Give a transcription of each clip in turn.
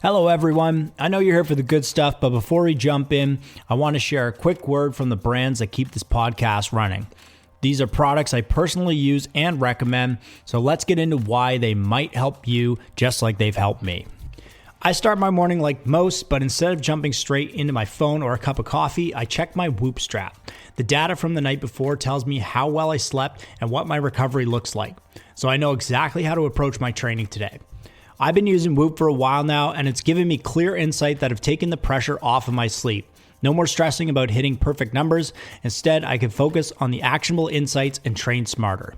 Hello everyone, I know you're here for the good stuff, but before we jump in, I want to share a quick word from the brands that keep this podcast running. These are products I personally use and recommend, so let's get into why they might help you just like they've helped me. I start my morning like most, but instead of jumping straight into my phone or a cup of coffee, I check my Whoop strap. The data from the night before tells me how well I slept and what my recovery looks like, so I know exactly how to approach my training today. I've been using Whoop for a while now, and it's given me clear insight that have taken the pressure off of my sleep. No more stressing about hitting perfect numbers. Instead, I can focus on the actionable insights and train smarter.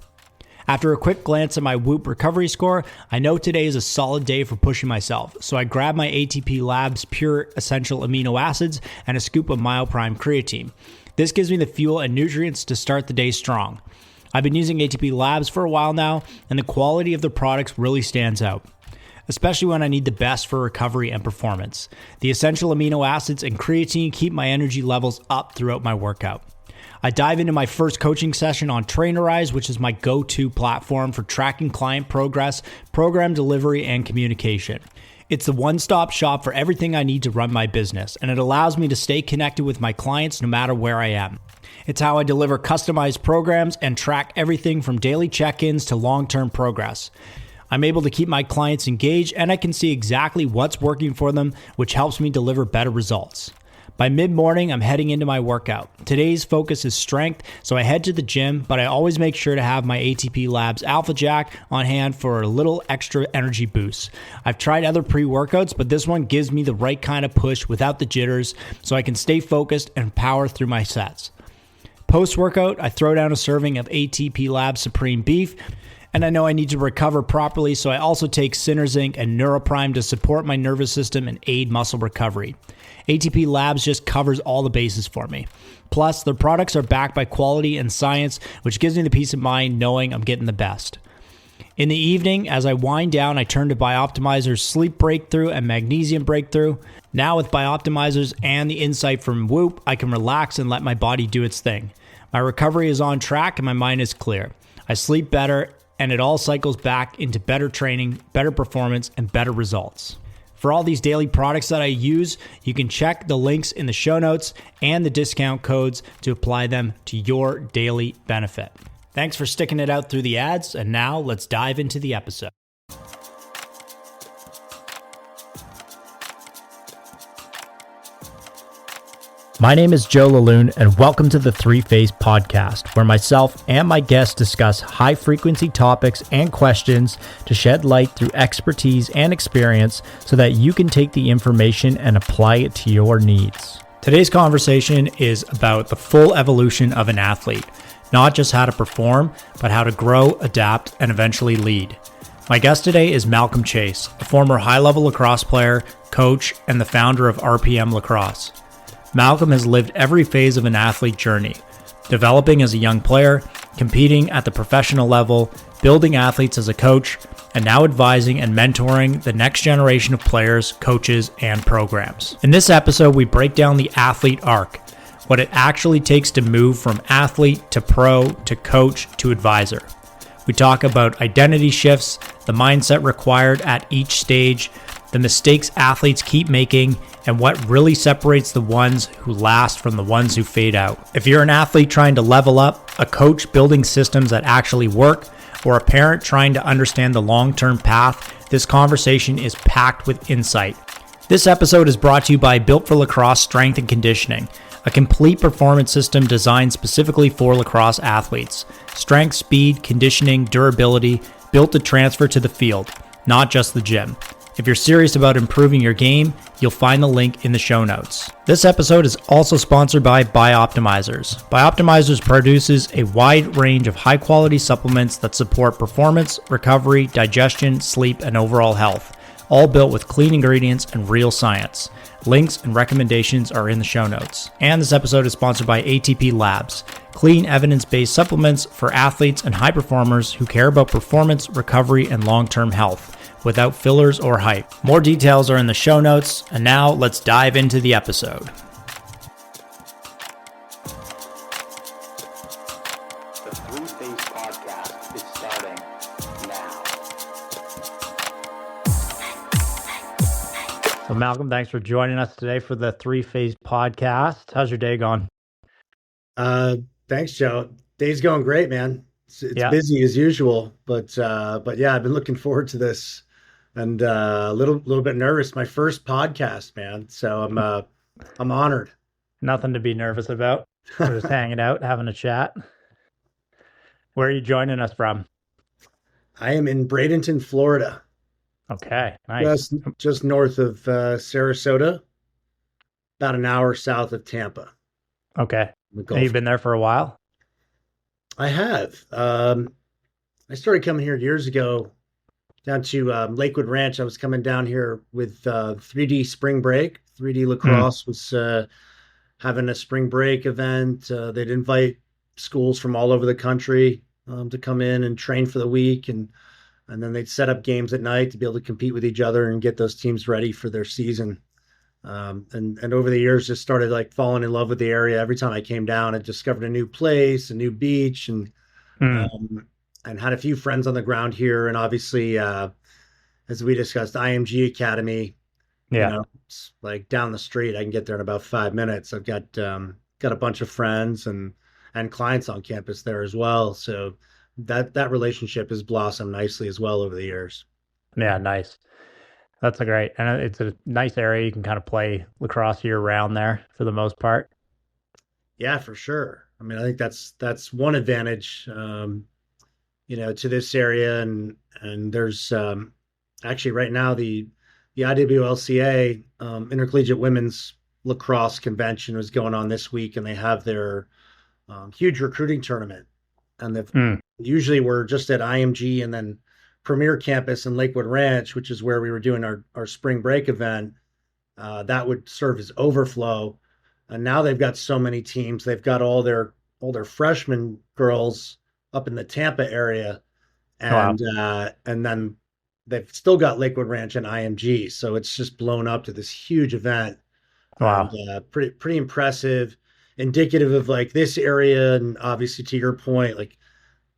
After a quick glance at my Whoop recovery score, I know today is a solid day for pushing myself, so I grab my ATP Labs Pure Essential Amino Acids and a scoop of MyoPrime Creatine. This gives me the fuel and nutrients to start the day strong. I've been using ATP Labs for a while now, and the quality of the products really stands out, especially when I need the best for recovery and performance. The essential amino acids and creatine keep my energy levels up throughout my workout. I dive into my first coaching session on Trainerize, which is my go-to platform for tracking client progress, program delivery, and communication. It's the one-stop shop for everything I need to run my business, and it allows me to stay connected with my clients no matter where I am. It's how I deliver customized programs and track everything from daily check-ins to long-term progress. I'm able to keep my clients engaged, and I can see exactly what's working for them, which helps me deliver better results. By mid-morning, I'm heading into my workout. Today's focus is strength, so I head to the gym, but I always make sure to have my ATP Labs Alpha Jack on hand for a little extra energy boost. I've tried other pre-workouts, but this one gives me the right kind of push without the jitters, so I can stay focused and power through my sets. Post-workout, I throw down a serving of ATP Labs Supreme Beef, and I know I need to recover properly, so I also take Synerzinc and Neuroprime to support my nervous system and aid muscle recovery. ATP Labs just covers all the bases for me. Plus, their products are backed by quality and science, which gives me the peace of mind knowing I'm getting the best. In the evening, as I wind down, I turn to Bioptimizer's Sleep Breakthrough and Magnesium Breakthrough. Now with Bioptimizers and the insight from Whoop, I can relax and let my body do its thing. My recovery is on track and my mind is clear. I sleep better, and it all cycles back into better training, better performance, and better results. For all these daily products that I use, you can check the links in the show notes and the discount codes to apply them to your daily benefit. Thanks for sticking it out through the ads, and now let's dive into the episode. My name is Joe Laloon, and welcome to the Three Phase Podcast, where myself and my guests discuss high-frequency topics and questions to shed light through expertise and experience so that you can take the information and apply it to your needs. Today's conversation is about the full evolution of an athlete, not just how to perform, but how to grow, adapt, and eventually lead. My guest today is Malcolm Chase, a former high-level lacrosse player, coach, and the founder of RPM Lacrosse. Malcolm has lived every phase of an athlete journey, developing as a young player, competing at the professional level, building athletes as a coach, and now advising and mentoring the next generation of players, coaches, and programs. In this episode, we break down the athlete arc, what it actually takes to move from athlete to pro to coach to advisor. We talk about identity shifts, the mindset required at each stage, the mistakes athletes keep making, and what really separates the ones who last from the ones who fade out. If you're an athlete trying to level up, a coach building systems that actually work, or a parent trying to understand the long-term path, this conversation is packed with insight. This episode is brought to you by Built for Lacrosse Strength and Conditioning, a complete performance system designed specifically for lacrosse athletes. Strength, speed, conditioning, durability, built to transfer to the field, not just the gym. If you're serious about improving your game, you'll find the link in the show notes. This episode is also sponsored by Bioptimizers. Bioptimizers produces a wide range of high-quality supplements that support performance, recovery, digestion, sleep, and overall health, all built with clean ingredients and real science. Links and recommendations are in the show notes. And this episode is sponsored by ATP Labs, clean evidence-based supplements for athletes and high performers who care about performance, recovery, and long-term health, without fillers or hype. More details are in the show notes, and now let's dive into the episode. The Three Phase Podcast is starting now. So, Malcolm, thanks for joining us today for the Three Phase podcast. How's your day going? Uh, Thanks, Joe. Day's going great, man. It's Yeah, busy as usual, but yeah, I've been looking forward to this and a little bit nervous. My first podcast, man. So I'm honored. nothing to be nervous about. We're just hanging out, having a chat. Where are you joining us from? I am in Bradenton, Florida, Okay, nice. just north of Sarasota, about an hour south of Tampa, Okay. the And you've Gulf. been there for a while? I have. I started coming here years ago down to Lakewood Ranch. I was coming down here with 3D Spring Break. 3D Hmm. Lacrosse was having a spring break event. They'd invite schools from all over the country to come in and train for the week, and then they'd set up games at night to be able to compete with each other and get those teams ready for their season. And over the years, just started like falling in love with the area. Every time I came down, I discovered a new place, a new beach, Hmm. um, and had a few friends on the ground here. And obviously, as we discussed, IMG Academy, Yeah. it's like down the street. I can get there in about 5 minutes. I've got a bunch of friends and clients on campus there as well. So that relationship has blossomed nicely as well over the years. Yeah, nice. That's a great, and it's a nice area. You can kind of play lacrosse year round there for the most part. Yeah, for sure. I mean, I think that's one advantage, to this area, and there's actually right now the IWLCA Intercollegiate Women's Lacrosse Convention was going on this week, and they have their huge recruiting tournament. And they've Hmm. usually we're just at IMG and then Premier Campus in Lakewood Ranch, which is where we were doing our spring break event. That would serve as overflow. And now they've got so many teams. They've got all their freshman girls up in the Tampa area, Wow. and then they've still got Lakewood Ranch and IMG. So it's just blown up to this huge event, and Wow. pretty impressive, indicative of like this area, and obviously to your point, like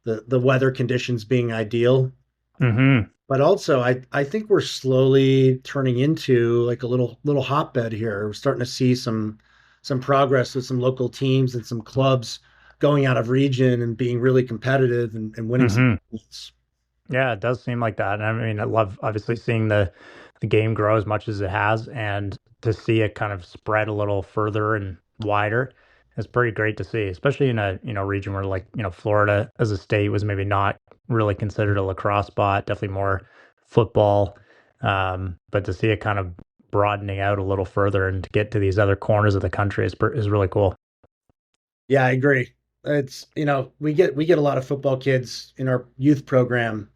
the weather conditions being ideal. Hmm. But also, I think we're slowly turning into like a little hotbed here. We're starting to see some progress with some local teams and some clubs going out of region and being really competitive and winning some Hmm. points. Yeah, it does seem like that. And I mean, I love obviously seeing the game grow as much as it has, and to see it kind of spread a little further and wider is pretty great to see, especially in a region where like Florida as a state was maybe not really considered a lacrosse spot, definitely more football. But to see it kind of broadening out a little further and to get to these other corners of the country is really cool. Yeah, I agree. It's we get a lot of football kids in our youth program,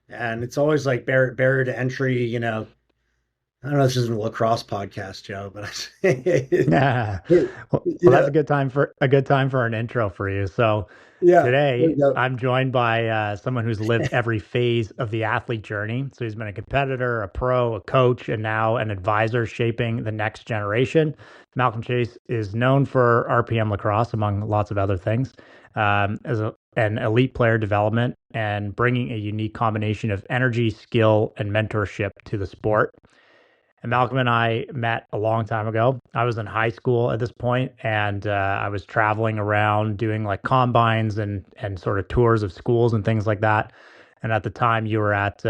and it's always like barrier to entry. I don't know if this is a lacrosse podcast, Joe, but Yeah. Well, that's yeah, a good time for an intro for you. So yeah. There you today go. I'm joined by someone who's lived every phase of the athlete journey. So he's been a competitor, a pro, a coach, and now an advisor shaping the next generation. Malcolm Chase is known for RPM Lacrosse, among lots of other things, an elite player development and bringing a unique combination of energy, skill, and mentorship to the sport. And Malcolm and I met a long time ago. I was in high school at this point, and I was traveling around doing like combines and sort of tours of schools and things like that. And at the time, you were at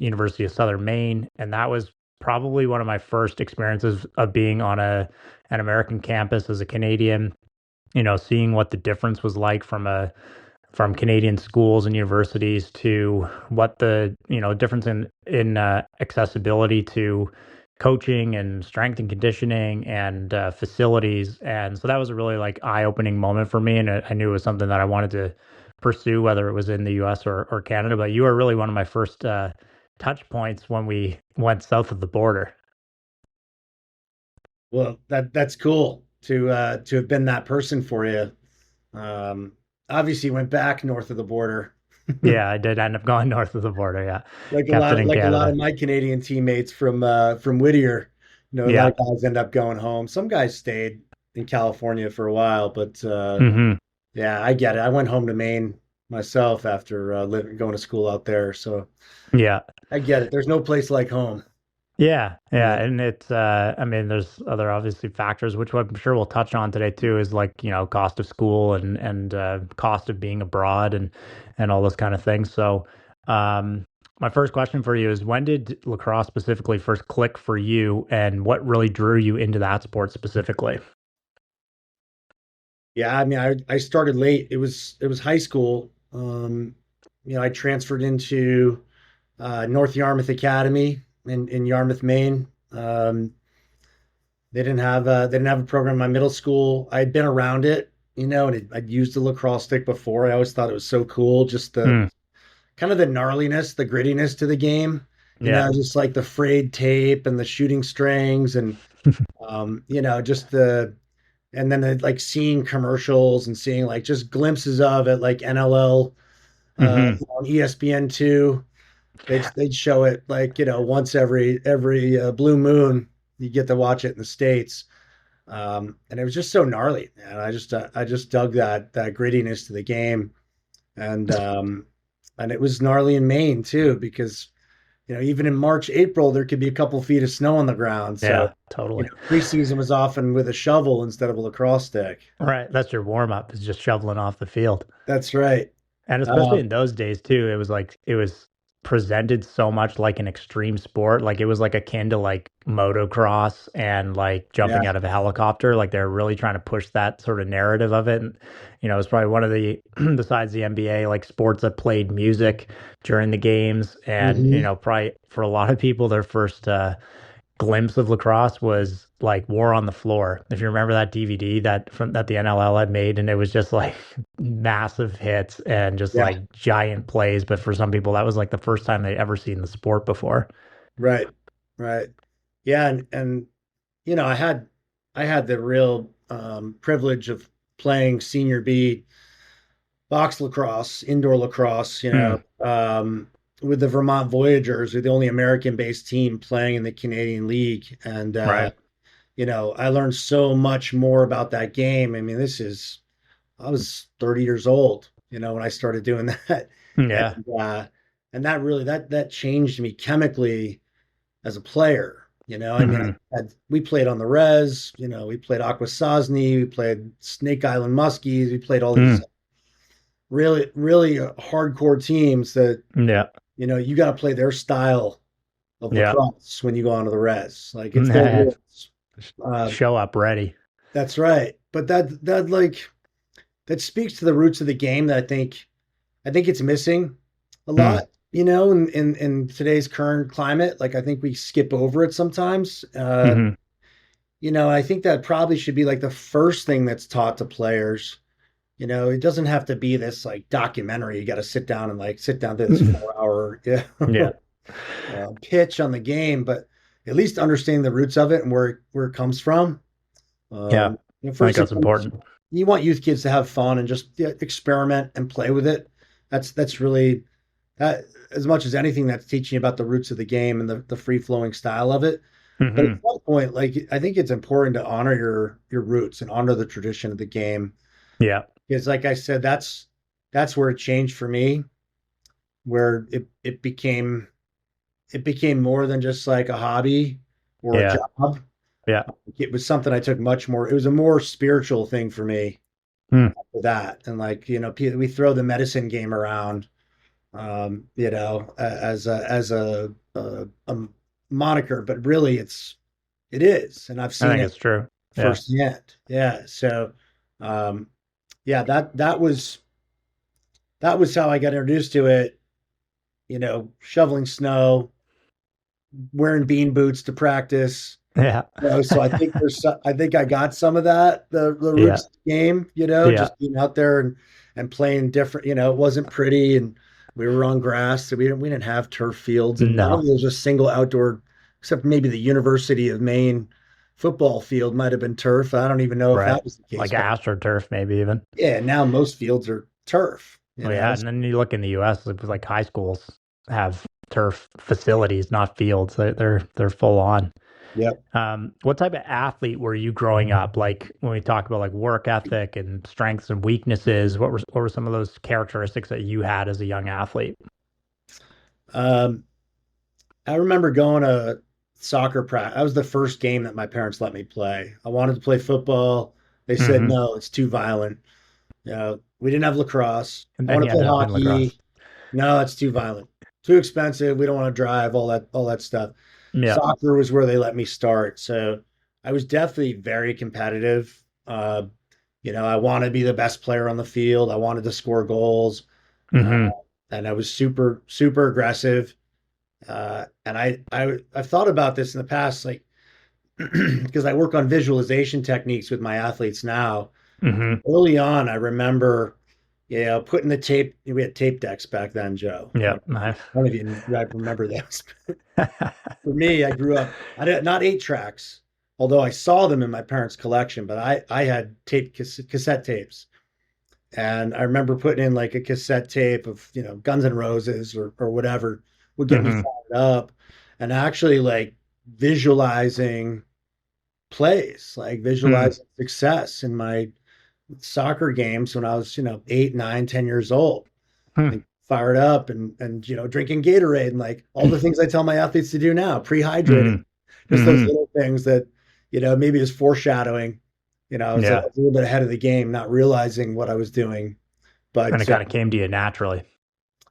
University of Southern Maine, and that was probably one of my first experiences of being on an American campus as a Canadian. Seeing what the difference was like from Canadian schools and universities to what the difference in accessibility to coaching and strength and conditioning and facilities. And so that was a really like eye-opening moment for me, and I knew it was something that I wanted to pursue, whether it was in the U.S. or Canada. But you were really one of my first touch points when we went south of the border. Well, that's cool to have been that person for you. Um, Obviously, went back north of the border, Yeah, I did end up going north of the border. Yeah, like a kept it lot in like a lot of Canada. my Canadian teammates from Whittier. A lot Yeah. of guys end up going home. Some guys stayed in California for a while, but Hmm. yeah, I get it. I went home to Maine myself after living going to school out there, so Yeah. I get it. There's no place like home. Yeah, yeah, Yeah. and it's I mean there's other obviously factors which I'm sure we'll touch on today too is like, cost of school and cost of being abroad and all those kind of things. So, my first question for you is when did lacrosse specifically first click for you and what really drew you into that sport specifically? Yeah, I mean, I started late. It was high school. I transferred into North Yarmouth Academy in Yarmouth, Maine. They didn't have a program in my middle school. I'd been around it, and I'd used the lacrosse stick before. I always thought it was so cool, just the Hmm. kind of the gnarliness, the grittiness to the game. Yeah. Just like the frayed tape and the shooting strings, and just and then like seeing commercials and seeing like just glimpses of it, like NLL Hmm. on ESPN2. They'd show it like once every blue moon. You get to watch it in the States, and it was just so gnarly. And I just dug that grittiness to the game, and it was gnarly in Maine too because even in March, April there could be a couple feet of snow on the ground. So Yeah, totally. preseason was often with a shovel instead of a lacrosse stick. Right, that's your warm up is just shoveling off the field. That's right. And especially Um, in those days too, it was like it was presented so much like an extreme sport. Like it was like akin to like motocross and like yeah. jumping out of a helicopter. Like they're really trying to push that sort of narrative of it. And it's probably one of the besides the NBA, like sports that played music during the games. And, Hmm. probably for a lot of people, their first glimpse of lacrosse was like War on the Floor. If you remember that DVD that the NLL had made, and it was just like massive hits and just Yeah. like giant plays. But for some people, that was like the first time they'd ever seen the sport before. Right. Right. Yeah. And I had the real privilege of playing senior B box lacrosse, indoor lacrosse, Hmm. with the Vermont Voyagers, who are the only American-based team playing in the Canadian League. And Right. I learned so much more about that game. I mean, I was 30 years old, when I started doing that. Yeah. And that really that changed me chemically as a player. I mean, Hmm. we played on the res, we played Aquasasni, we played Snake Island Muskies, we played all these Hmm. really, really hardcore teams that, Yeah. you got to play their style of Yeah. lacrosse when you go onto the res. Like it's their rules. Uh, Show up ready. that's right. But that speaks to the roots of the game that I think it's missing a Hmm. lot, in today's current climate. Like I think we skip over it sometimes. Hmm. I think that probably should be like the first thing that's taught to players. It doesn't have to be this like documentary. You got to sit down to this 4 hour Yeah. pitch on the game, but at least understanding the roots of it and where it comes from. Yeah. I think First and that's foremost, important. you want youth kids to have fun and just experiment and play with it. That's really that as much as anything that's teaching about the roots of the game and the free flowing style of it. But at Hmm. some point, like I think it's important to honor your roots and honor the tradition of the game. Yeah. Because like I said, that's where it changed for me, where it became more than just like a hobby or a Yeah. job. Yeah. It was something I took much more. It was a more spiritual thing for me Hmm. for that. And like, we throw the medicine game around, as a moniker, but really it is. And I've I seen think it it's true. Yeah. firsthand. Yeah. So, yeah, that was how I got introduced to it, shoveling snow, wearing bean boots to practice. Yeah. So I think I got some of that, the Yeah. roots of the game, Yeah. just being out there and playing different, it wasn't pretty and we were on grass, so we didn't have turf fields and I don't No. think there was a single outdoor except maybe the University of Maine football field might have been turf. I don't even know if Right. that was the case, Like but AstroTurf, maybe even. yeah, now most fields are turf. Well, yeah. And then you look in the US, like high schools have turf facilities, not fields. They're full on. Yep. What type of athlete were you growing up? Like when we talk about like work ethic and strengths and weaknesses, what were some of those characteristics that you had as a young athlete? Um, I remember going to soccer practice. That was the first game that my parents let me play. I wanted to play football. They said, Hmm. no, it's too violent. We didn't have lacrosse. And I then want you to play ended up in lacrosse. hockey. No, it's too violent. Too expensive. We don't want to drive, all that stuff. Yeah. Soccer was where they let me start. So I was definitely very competitive. I wanted to be the best player on the field. I wanted to score goals. Uh, Hmm. and I was super, super aggressive. And I've thought about this in the past, like because I work on visualization techniques with my athletes now. Hmm. Early on, I remember, putting the tape. We had tape decks back then, Joe. Yeah. None of you might remember those. For me, I grew up. I did not 8 tracks, although I saw them in my parents' collection. But I had cassette tapes, and I remember putting in like a cassette tape of Guns N' Roses or whatever would get me Hmm. fired up, and actually like visualizing plays, like Mm. visualizing success in my soccer games when I was 8, 9, 10 years old, Hmm. like fired up and drinking Gatorade and like all the things I tell my athletes to do now, pre-hydrating, Hmm. just those Hmm. little things that maybe is foreshadowing. I Yeah. was a little bit ahead of the game, not realizing what I was doing. And it But kind of came to you naturally.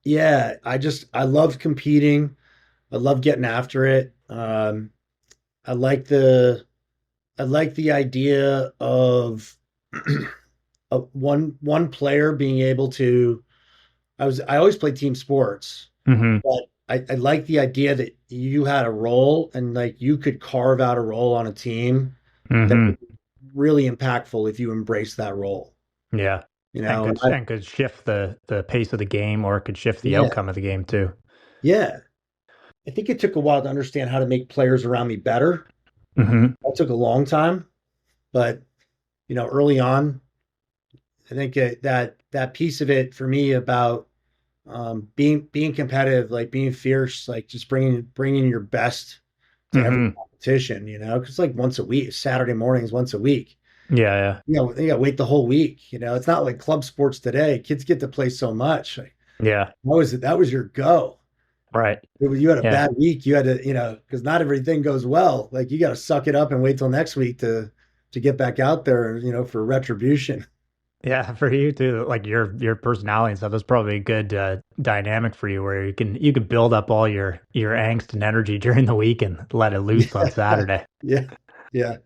yeah, I loved competing. I love getting after it. I like the I like the idea of one player being able to. I always played team sports, Hmm. but I like the idea that you had a role and like you could carve out a role on a team that Hmm. would be really impactful if you embrace that role. Yeah. And And could shift the pace of the game, or it could shift the yeah, outcome of the game too. yeah. I think it took a while to understand how to make players around me better. Hmm. That took a long time, but early on, I think that piece of it for me about being competitive, like being fierce, like just bringing your best to every Hmm. competition, because like once a week, Saturday mornings, once a week, Yeah. Yeah. you got to wait the whole week. It's not like club sports today. Kids get to play so much. Like, Yeah. that was your go. Right. You had a Yeah. bad week. You had to, because not everything goes well. Like you got to suck it up and wait till next week to get back out there, for retribution. Yeah, for you too, like your personality and stuff, that's probably a good dynamic for you, where you can build up all your angst and energy during the week and let it loose on Yeah, Saturday. yeah, yeah,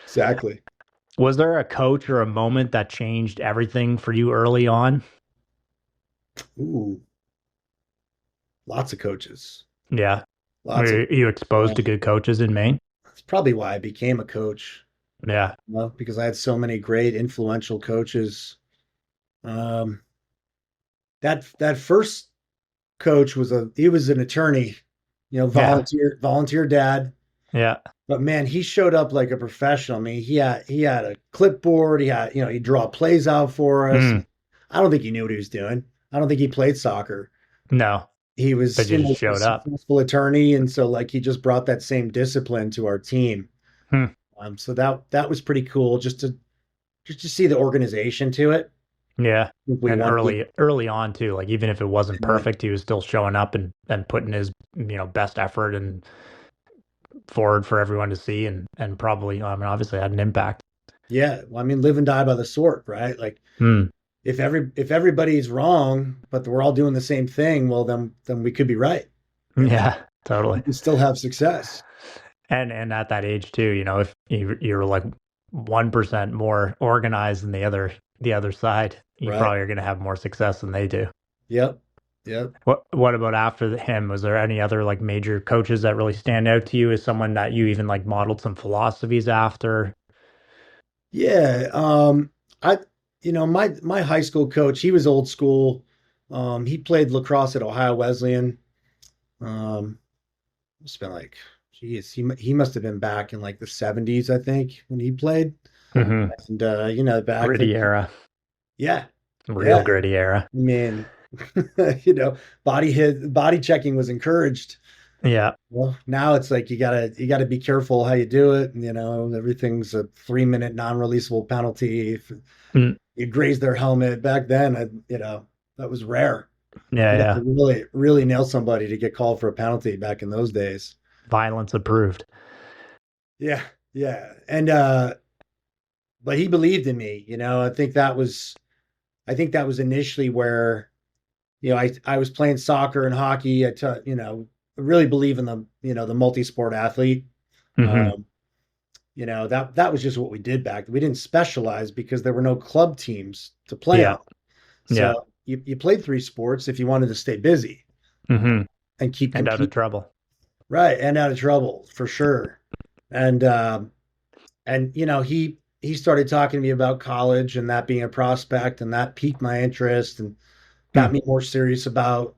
exactly. Was there a coach or a moment that changed everything for you early on? Ooh, lots of coaches, Yeah. lots of. Were you exposed to good coaches in Maine? That's probably why I became a coach, Yeah. because I had so many great influential coaches. Um, that first coach he was an attorney, Yeah. volunteer dad. Yeah. But man, he showed up like a professional. I mean, he had a clipboard. He'd draw plays out for us. Mm. I don't think he knew what he was doing. I don't think he played soccer. No, He but was, you just a showed up. successful attorney, and so like he just brought that same discipline to our team. Hmm. So that was pretty cool just to see the organization to it. Yeah. If we And wanted, early on too, like even if it wasn't yeah, perfect, he was still showing up and putting his, best effort and forward for everyone to see, and probably, I mean, obviously had an impact. yeah. Well, I mean, live and die by the sword, right? Like Hmm. if everybody's wrong, but we're all doing the same thing, well, then we could be right. Yeah, totally. We can still have success, And at that age too, if you're like 1% more organized than the other side, you right? probably are going to have more success than they do. Yep, yep. What about after him? Was there any other like major coaches that really stand out to you as someone that you even like modeled some philosophies after? Yeah. I, my high school coach, he was old school. He played lacrosse at Ohio Wesleyan. Um, it's been like, geez, he must have been back in like the 70s, I think, when he played. Hmm. And back then, Gritty era, yeah, real yeah. gritty era. I mean, body checking was encouraged. Yeah. Well, now it's like you gotta be careful how you do it. And, everything's a 3-minute non-releasable penalty. If Mm. you graze their helmet back then, that was rare. Yeah. You'd have to Yeah. really, really nail somebody to get called for a penalty back in those days. Violence approved. Yeah, yeah. And but he believed in me, you know. I think that was initially where, you know, I was playing soccer and hockey. You know, really believe in the, you know, the multi-sport athlete. Hmm. Um, you know, that was just what we did back then. We didn't specialize because there were no club teams to play Yeah. on. Yeah. So you played three sports if you wanted to stay busy Hmm. and keep And out of competing. trouble. Right, and out of trouble for sure. And you know, he started talking to me about college and that being a prospect, and that piqued my interest and got Hmm. me more serious about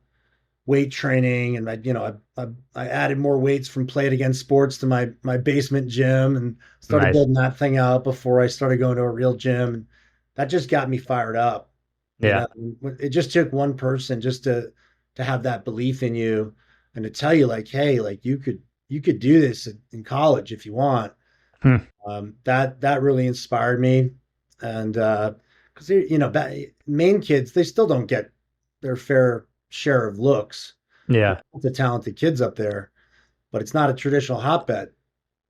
weight training. And I, you know, I added more weights from Play It Again Sports to my basement gym and started Nice. building that thing out before I started going to a real gym. And that just got me fired up. You Yeah. know, it just took one person just to have that belief in you and to tell you like, hey, like you could do this in college if you want. Hmm. That really inspired me. And because you know, Maine kids, they still don't get their fair share of looks. Yeah. The talented kids up there, but it's not a traditional hotbed.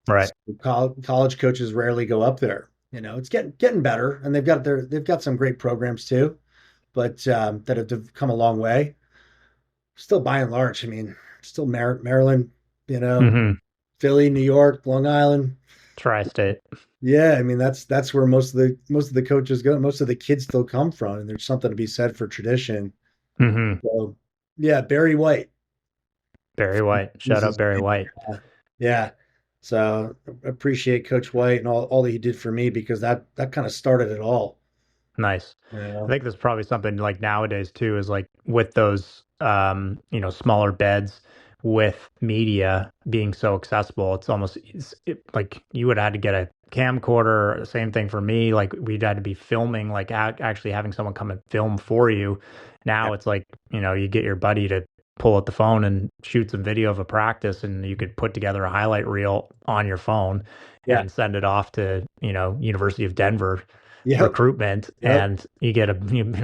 Right. So college coaches rarely go up there. You know, it's getting better, and they've got some great programs too, but that have come a long way. Still, by and large, I mean, still Maryland, you know, Hmm. Philly, New York, Long Island. Tri-state. Yeah, I mean that's where most of the coaches go. Most of the kids still come from, and there's something to be said for tradition. Hmm. So, yeah, Barry White. Barry White. He's Shout out his Barry name. White. Yeah. So appreciate Coach White and all that he did for me because that kind of started it all. Nice. You I know? think there's probably something like nowadays too, is like with those smaller beds with media being so accessible, it's almost like you would have had to get a camcorder, same thing for me. Like we'd had to be filming, like actually having someone come and film for you. Yeah. Now it's like, you get your buddy to pull out the phone and shoot some video of a practice and you could put together a highlight reel on your phone Yeah. and send it off to, University of Denver Yep. recruitment, Yep. and you get a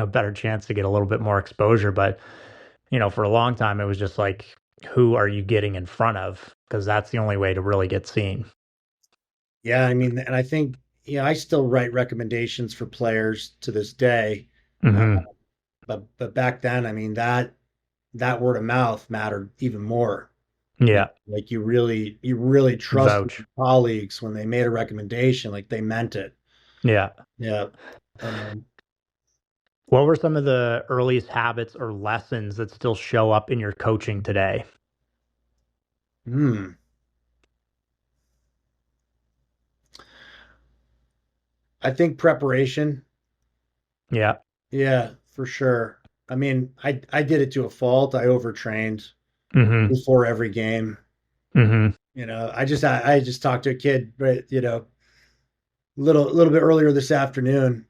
better chance to get a little bit more exposure. But for a long time it was just like, who are you getting in front of, because that's the only way to really get seen. Yeah. I mean, and I think, you know, I still write recommendations for players to this day. Uh, Hmm. but back then, I mean, that word of mouth mattered even more. You know, Yeah. like you really trusted Vouch. your colleagues when they made a recommendation, like they meant it. Yeah. Yeah. Um, What were some of the earliest habits or lessons that still show up in your coaching today? hmm. I think preparation. Yeah. Yeah, for sure. I mean, I did it to a fault. I overtrained Hmm. before every game. Hmm. You know, I just talked to a kid, right, you know, little bit earlier this afternoon,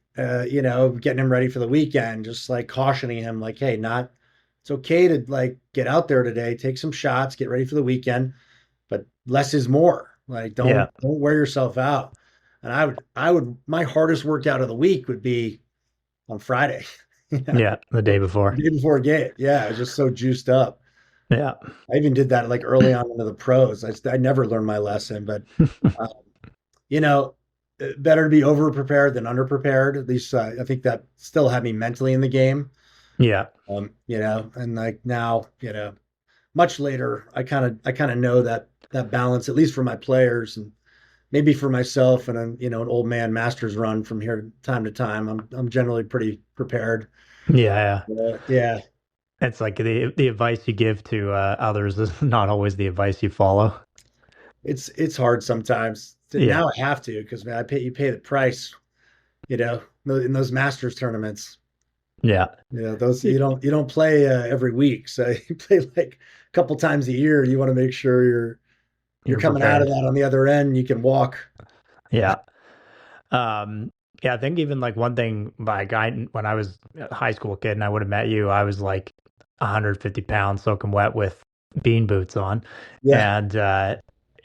you know, getting him ready for the weekend, just like cautioning him, like, hey, not it's okay to like get out there today, take some shots, get ready for the weekend, but less is more. Like, Yeah. don't wear yourself out. And I would my hardest workout of the week would be on Friday. Yeah. Yeah. The day The before. day before a game. Yeah, I was just so juiced up. Yeah. I even did that like early on into the pros. I never learned my lesson, but uh, you know, better to be over prepared than under prepared. At least I think that still had me mentally in the game. Yeah. You know, and like now, you know, much later, I kind of know that balance, at least for my players and maybe for myself and you know, an old man masters run from here time to time. I'm generally pretty prepared. Yeah. Yeah. Yeah, It's like the advice you give to others is not always the advice you follow. it's hard sometimes. Yeah. Now I have to because man, I pay you pay the price, you know, in those Masters tournaments. Yeah. You know, those you don't play every week, so you play like a couple times a year. You want to make sure you're You're coming out of prepared. that on the other end. You can walk. Yeah. Um, yeah, I think even like one thing, like when I was a high school kid and I would have met you, I was like 150 pounds soaking wet with bean boots on. Yeah, And,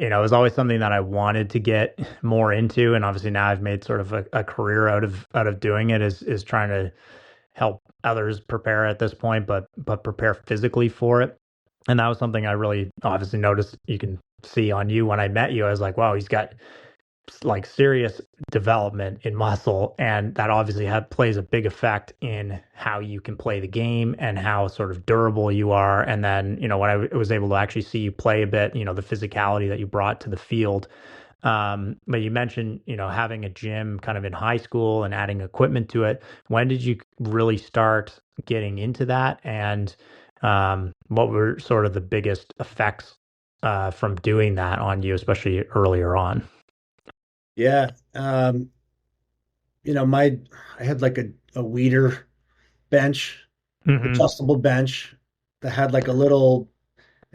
it was always something that I wanted to get more into. And obviously now I've made sort of a career out of doing it, is trying to help others prepare at this point, but prepare physically for it. And that was something I really obviously noticed you can see on you when I met you. I was like, wow, he's got like serious development in muscle, and that obviously plays a big effect in how you can play the game and how sort of durable you are. And then, when I was able to actually see you play a bit, the physicality that you brought to the field. But you mentioned, having a gym kind of in high school and adding equipment to it. When did you really start getting into that? And what were sort of the biggest effects from doing that on you, especially earlier on? Yeah. My I had like a weeder bench, Hmm. adjustable bench that had like a little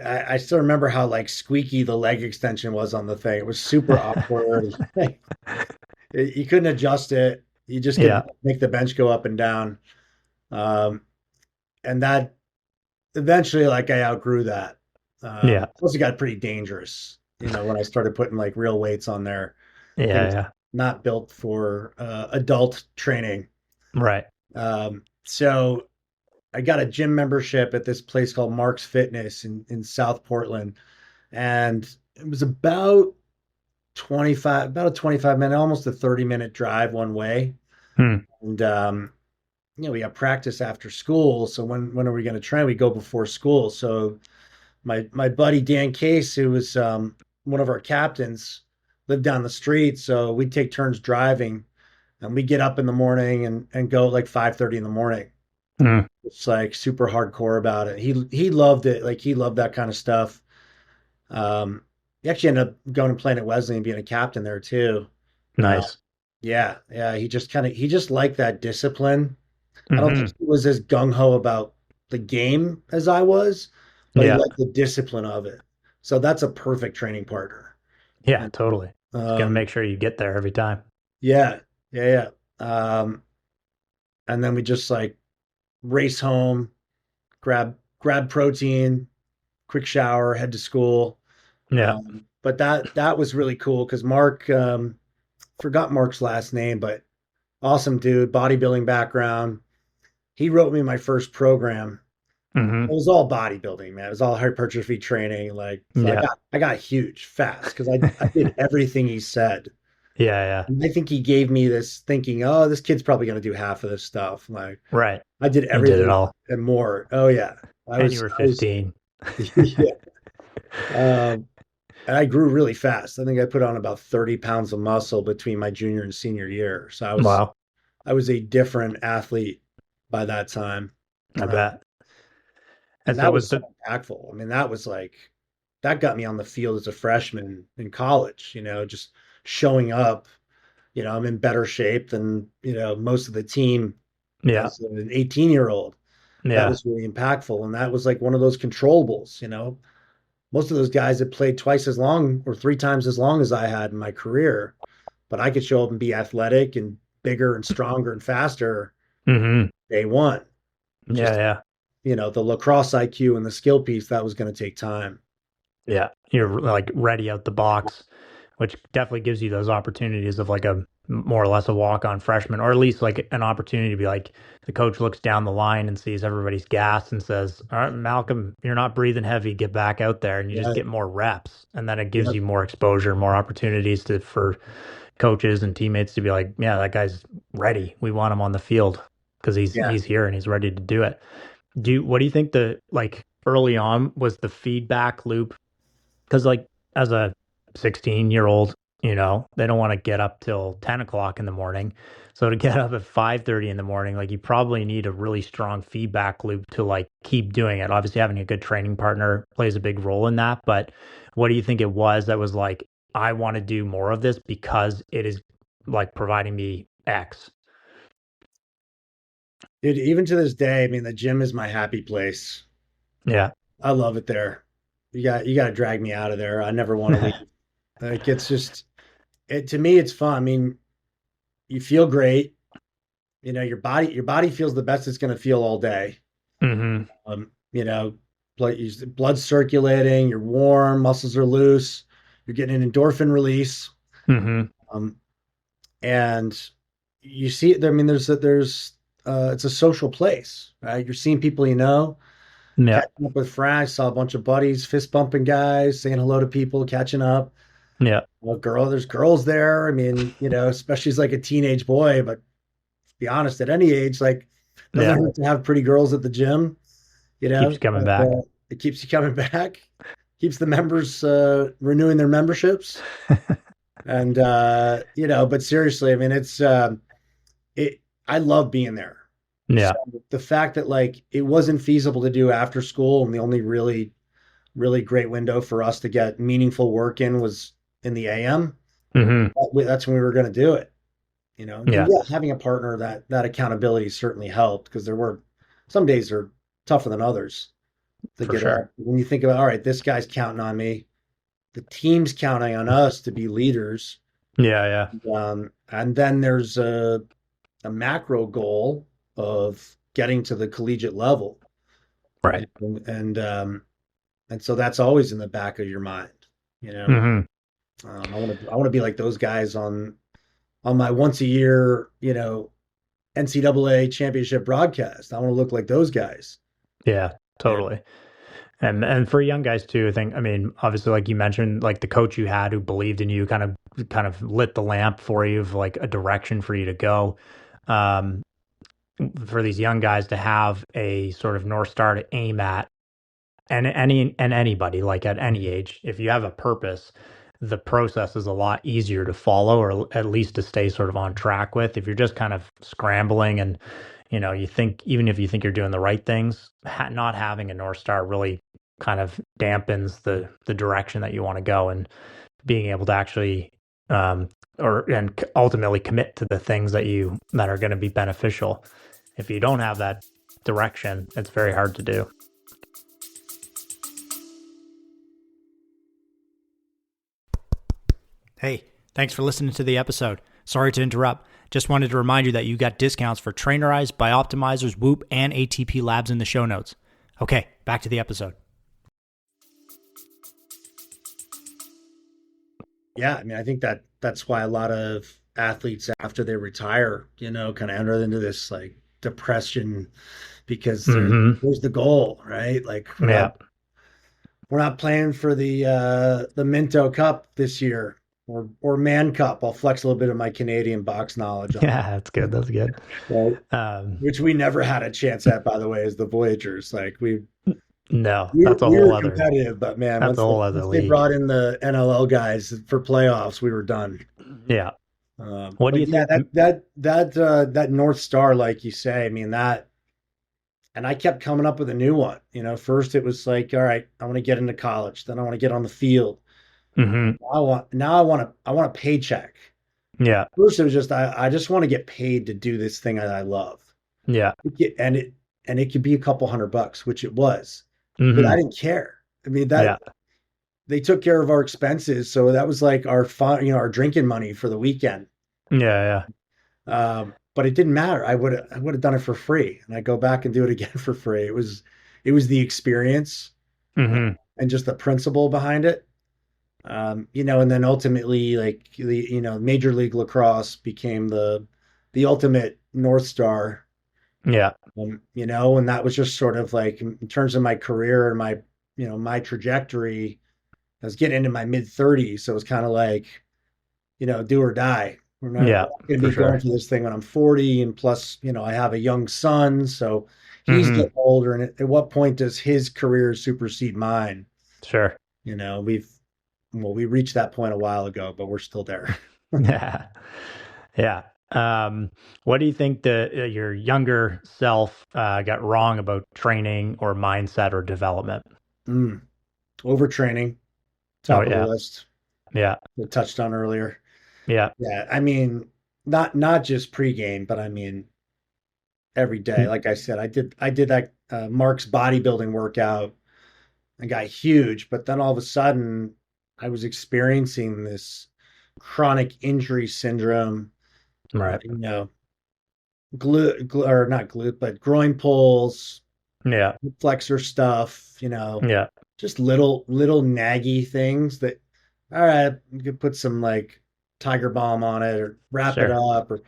I still remember how like squeaky the leg extension was on the thing. It was super awkward. You couldn't adjust it. You just could Yeah. make the bench go up and down. Um, and that eventually, like I outgrew that. Yeah. Plus, it got pretty dangerous. When I started putting like real weights on there, Yeah. things Yeah. not built for adult training. Right. So I got a gym membership at this place called Mark's Fitness in South Portland, and it was about a 25-minute, almost a 30-minute drive one way. Hmm. And we got practice after school. So when are we going to train? We go before school. So my buddy Dan Case, who was one of our captains, lived down the street. So we'd take turns driving, and we get up in the morning and go at like 5:30 in the morning. Hmm. It's like super hardcore about it. He loved it. Like he loved that kind of stuff. Um, he actually ended up going and playing at Wesley and being a captain there too. Uh, Nice. yeah. He just liked that discipline. I don't think Hmm. he was as gung ho about the game as I was, but he Yeah. liked the discipline of it. So that's a perfect training partner. Yeah. And Totally. Just got to make sure you get there every time. yeah, yeah. And then we just like race home, grab protein, quick shower, head to school. Yeah. But that was really cool because Mark, forgot Mark's last name, but awesome dude, bodybuilding background. He wrote me my first program. It Hmm. was all bodybuilding, man. It was all hypertrophy training. Like, so Yeah. I got huge fast because I did everything he said. Yeah. Yeah. And I think he gave me this thinking, oh, this kid's probably going to do half of this stuff. Like, Right. I did You did it everything all. and more. Oh yeah, And you were I was, 15. yeah. Um, and I grew really fast. I think I put on about 30 pounds of muscle between my junior and senior year. So Wow. I was a different athlete by that time. I Uh, bet. And and so that was was so the, impactful. I mean, that got me on the field as a freshman in college, just showing up. I'm in better shape than, most of the team yeah. as an 18-year-old. That Yeah. was really impactful. And that was like one of those controllables. Most of those guys had played twice as long or three times as long as I had in my career, but I could show up and be athletic and bigger and stronger and faster Hmm. day one. Yeah. Just, Yeah. the lacrosse IQ and the skill piece, that was going to take time. Yeah. You're like ready out the box, which definitely gives you those opportunities of like a more or less a walk on freshman, or at least like an opportunity to be like the coach looks down the line and sees everybody's gas and says, all right, Malcolm, you're not breathing heavy, get back out there. And you just Yeah. get more reps. And then it gives Yep. you more exposure, more opportunities for coaches and teammates to be like, yeah, that guy's ready. We want him on the field because Yeah. he's here and he's ready to do it. What do you think the like early on was the feedback loop? Because like as a 16-year-old, they don't want to get up till 10 o'clock in the morning. So to get up at 5:30 in the morning, like you probably need a really strong feedback loop to like keep doing it. Obviously having a good training partner plays a big role in that, but what do you think it was that was like, I want to do more of this because it is like providing me X? Dude, even to this day, I mean, the gym is my happy place. Yeah. I love it there. You got to drag me out of there. I never want to leave. Like it's just to me it's fun. I mean, you feel great. Your body feels the best it's going to feel all day. Hmm. Um, blood circulating, you're warm, muscles are loose, you're getting an endorphin release. Hmm. Um, and you see it. I mean, it's a social place, right? You're seeing people, Yeah. catching up with friends, saw a bunch of buddies, fist bumping guys, saying hello to people, catching up. Yeah. Well, there's girls there. I mean, especially as like a teenage boy, but to be honest, at any age, like doesn't Yeah. hurt to have pretty girls at the gym, Keeps coming and, back. it keeps you coming back, keeps the members renewing their memberships. And but seriously, I mean, it I love being there. So Yeah. the fact that like it wasn't feasible to do after school and the only really great window for us to get meaningful work in was in the AM, Hmm. that's when we were going to do it, and Yeah, yeah, having a partner, that accountability certainly helped because there were some days are tougher than others to for get sure. up. When you think about, all right, this guy's counting on me, the team's counting on us to be leaders. Yeah. Yeah. And then there's a macro goal of getting to the collegiate level. Right. And and so that's always in the back of your mind, you know. Hmm. I want to be like those guys on my once a year, NCAA championship broadcast. I want to look like those guys. Yeah, Yeah. totally. And for young guys too, I think, I mean, obviously, like you mentioned, like the coach you had who believed in you kind of lit the lamp for you of like a direction for you to go. Um, for these young guys to have a sort of North Star to aim at, and anybody like at any age, if you have a purpose, the process is a lot easier to follow, or at least to stay sort of on track with. If you're just kind of scrambling and you think, even if you think you're doing the right things, not having a North Star really kind of dampens the direction that you want to go, and being able to actually ultimately commit to the things that are going to be beneficial. If you don't have that direction, it's very hard to do. Hey, thanks for listening to the episode. Sorry to interrupt. Just wanted to remind you that you got discounts for Trainerize, Bioptimizers, Whoop, and ATP Labs in the show notes. Okay, back to the episode. Yeah, I mean, I think that's why a lot of athletes after they retire, kind of enter into this like depression because Hmm. there's the goal, right? Like Yeah. we're not playing for the Minto Cup this year or Man Cup. I'll flex a little bit of my Canadian box knowledge on Yeah, that's good. That's good. right? Um, Which we never had a chance at, by the way, as the Voyagers. Like no, we were competitive, but man, that's a whole other once they league. brought in the NLL guys for playoffs, we were done. Yeah. What do But you yeah, think? that North Star, like you say, I mean that, and I kept coming up with a new one. First it was like, all right, I want to get into college, then I want to get on the field. Hmm. I want a paycheck. Yeah. First, it was just I just want to get paid to do this thing that I love. Yeah. And it could be a couple $100, which it was, but I Hmm. didn't care. I mean that Yeah. they took care of our expenses, so that was like our fun, our drinking money for the weekend. Yeah. But it didn't matter. I would have done it for free, and I go back and do it again for free. It was the experience, Yeah. uh, Hmm. and just the principle behind it. And then ultimately, like Major League Lacrosse became the ultimate North Star. Yeah. And that was just sort of like in terms of my career and my trajectory. I was getting into my mid 30s, so it was kind of like, do or die. We're Yeah. not going to For be going sure. for this thing when I'm 40, and plus, I have a young son, so he's Hmm. getting older. And at what point does his career supersede mine? Sure. You know, we've we reached that point a while ago, but we're still there. Yeah. Yeah. What do you think your younger self got wrong about training or mindset or development? Mm. Overtraining, Oh top of the yeah. list. Yeah. We touched on earlier. Yeah. Yeah, I mean, not just pregame, but I mean every day. Mm. Like I said, I did that Mark's bodybuilding workout. I got huge, but then all of a sudden, I was experiencing this chronic injury syndrome. Right. You know, or not glute, but groin pulls, Yeah. flexor stuff. Yeah. Just little naggy things that, all right, you could put some like Tiger Balm on it or wrap it Sure. up, or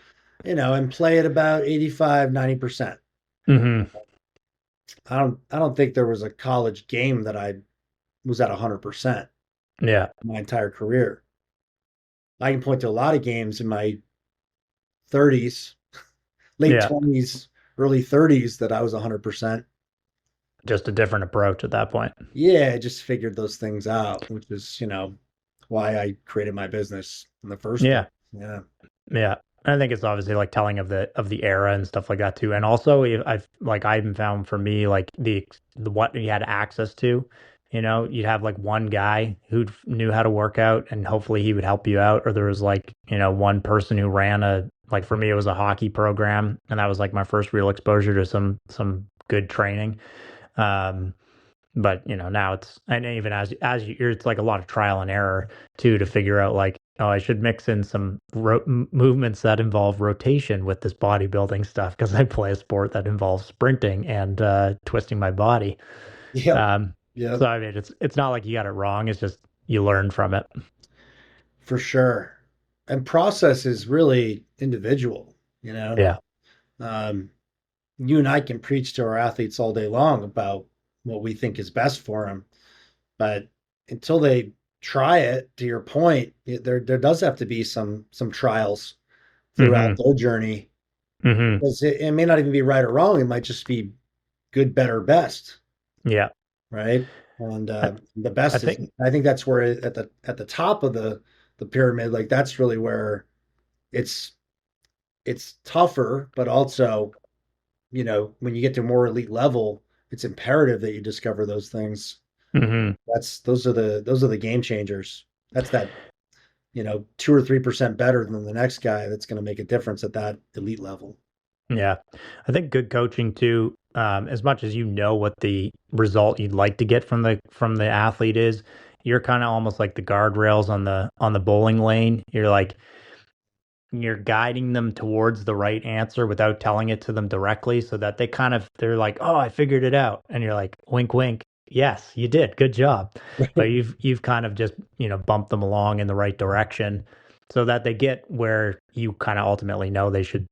and play it about 85, 90%. Hmm. I don't think there was a college game that I was at 100% Yeah. my entire career. I can point to a lot of games in my 30s, late Yeah. 20s, early 30s that I was 100%. Just a different approach at that point. Yeah, I just figured those things out, which is, why I created my business in the first place. Yeah. Yeah. Yeah. I think it's obviously like telling of the era and stuff like that too. And also I even found for me like the what you had access to, you'd have like one guy who knew how to work out and hopefully he would help you out. Or there was like, one person who ran like for me it was a hockey program and that was like my first real exposure to some good training. Um but now and even it's like a lot of trial and error too to figure out like, oh, I should mix in some movements that involve rotation with this bodybuilding stuff because I play a sport that involves sprinting and twisting my body. Yep. um so Yep. I mean it's not like you got it wrong, it's just you learn from it. For sure. And process is really individual, you know. Yeah. Um, you and I can preach to our athletes all day long about what we think is best for them, but until they try it, to your point, there does have to be some trials throughout Mm-hmm. their journey Mm-hmm. because it may not even be right or wrong. It might just be good, better, best, Yeah. right? And I, the I best is, think. I think that's where at the top of the pyramid, like that's really where it's it's tougher, but also, when you get to a more elite level, it's imperative that you discover those things. Mm-hmm. Those are the game changers. That's that, 2 or 3% better than the next guy that's going to make a difference at that elite level. Yeah. I think good coaching too, as much as what the result you'd like to get from the athlete is, you're kind of almost like the guardrails on the bowling lane. You're guiding them towards the right answer without telling it to them directly so that they're like, "Oh, I figured it out." And you're like, "Wink, wink. Yes, you did. Good job." But you've kind of just, bumped them along in the right direction so that they get where you kind of ultimately know they should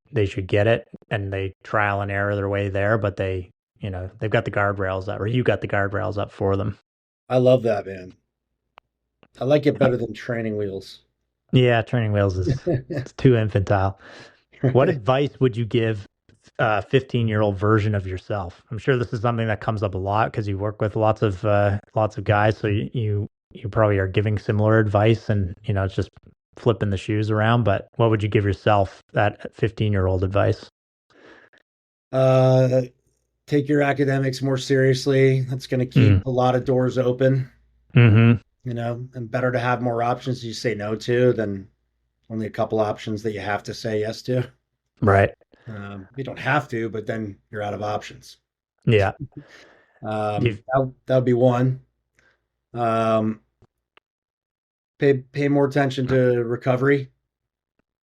get it, and they trial and error their way there, but they've got the guardrails up, or you got the guardrails up for them. I love that, man. I like it better than training wheels. Yeah, training wheels is it's too infantile. What Right. advice would you give a 15-year-old version of yourself? I'm sure this is something that comes up a lot because you work with lots of guys, so you probably are giving similar advice, and it's just flipping the shoes around. But what would you give yourself that 15-year-old advice? Uh, Take your academics more seriously. That's going to keep Mm. a lot of doors open, Mm-hmm. and better to have more options you say no to than only a couple options that you have to say yes to. Right. You don't have to, but then you're out of options. Yeah. You've, That would be one. Um, pay more attention to recovery.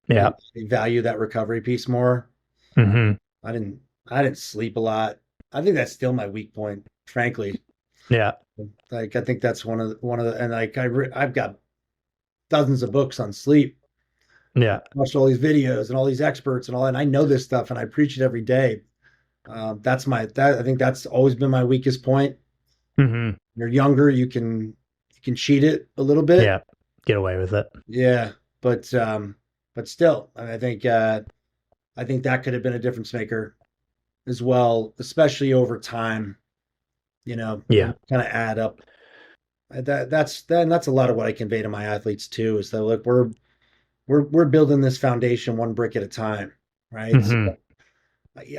yeah. You value that recovery piece more. Mm-hmm. I didn't I didn't sleep a lot. I think that's still my weak point, frankly. Yeah. Like I think that's one of the and like I've got dozens of books on sleep. Yeah. Watched all these videos and all these experts and all that. And I know this stuff and I preach it every day. That I think that's always been my weakest point. Mm-hmm. You're younger, you can cheat it a little bit. Yeah. Get away with it. Yeah, but still, I think that could have been a difference maker as well, especially over time. Yeah. Kind of add up. That's a lot of what I convey to my athletes too. Is that look, we're building this foundation one brick at a time, right? So Mm-hmm.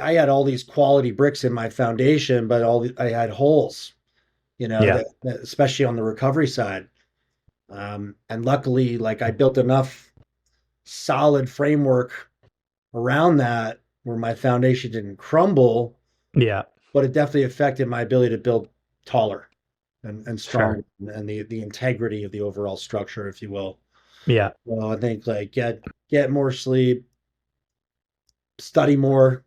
I had all these quality bricks in my foundation, but I had holes, Yeah. that especially on the recovery side. And luckily, like I built enough solid framework around that where my foundation didn't crumble, Yeah. but it definitely affected my ability to build taller and Sure. stronger and the integrity of the overall structure, if you will. Yeah. Well, I think like get more sleep, study more,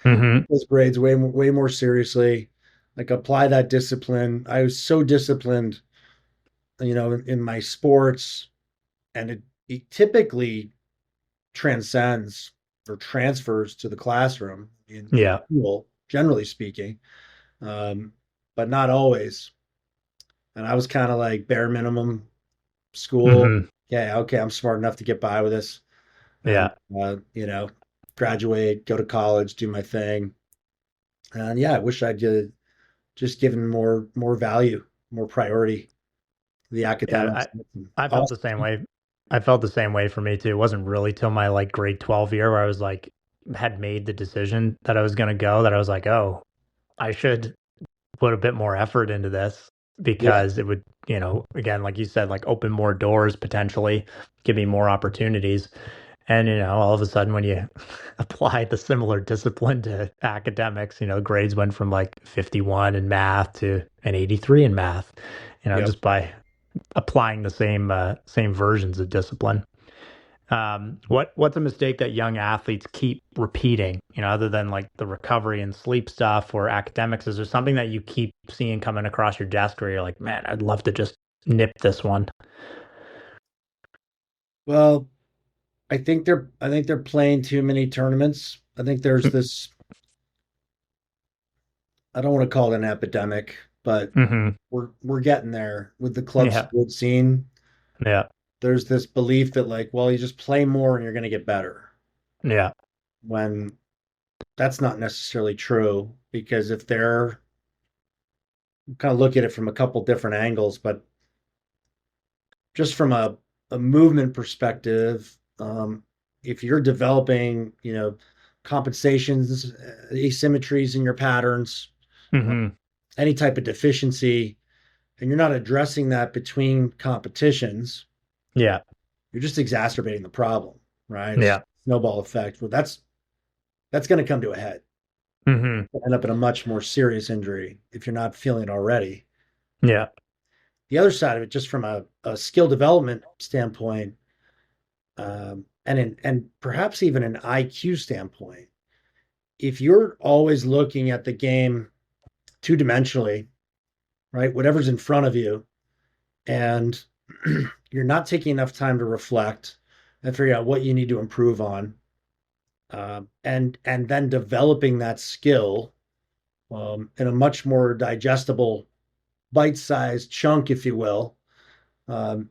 Mm-hmm. those grades way more seriously, like apply that discipline. I was so disciplined, in my sports, and it typically transcends or transfers to the classroom in Yeah. school, generally speaking. um, but not always. And I was kind of like bare minimum school. Hmm. Yeah, okay, I'm smart enough to get by with this, and Yeah. graduate, go to college, do my thing. And yeah, I wish I'd just given more value, more priority to the Yeah. academics. I felt Also, the same way. I felt the same way for me too. It wasn't really till my like grade 12 year where I was like, had made the decision that I was going to go that I was like, oh, I should put a bit more effort into this yeah, because it would, again, like you said, like open more doors potentially, give me more opportunities. And, all of a sudden when you apply the similar discipline to academics, grades went from like 51 in math to an 83 in math, yep. just by applying the same versions of discipline. What's a mistake that young athletes keep repeating, other than like the recovery and sleep stuff or academics? Is there something that you keep seeing coming across your desk where you're like, man, I'd love to just nip this one? Well, I think they're playing too many tournaments. I think there's this, I don't want to call it an epidemic, but Mm-hmm. we're getting there with the club Yeah. sport scene. Yeah. There's this belief that like, well, you just play more and you're going to get better. Yeah. When that's not necessarily true, because if they're kind of look at it from a couple different angles, but just from a movement perspective, if you're developing, compensations, asymmetries in your patterns, uh, Mm-hmm. any type of deficiency, and you're not addressing that between competitions, Yeah. you're just exacerbating the problem, right? It's Yeah. just a snowball effect. Well, that's going to come to a head. Mm-hmm. End up in a much more serious injury if you're not feeling it already. Yeah. The other side of it, just from a skill development standpoint, and perhaps even an IQ standpoint, if you're always looking at the game two dimensionally, right, whatever's in front of you, and you're not taking enough time to reflect and figure out what you need to improve on, and then developing that skill in a much more digestible, bite-sized chunk, if you will, um,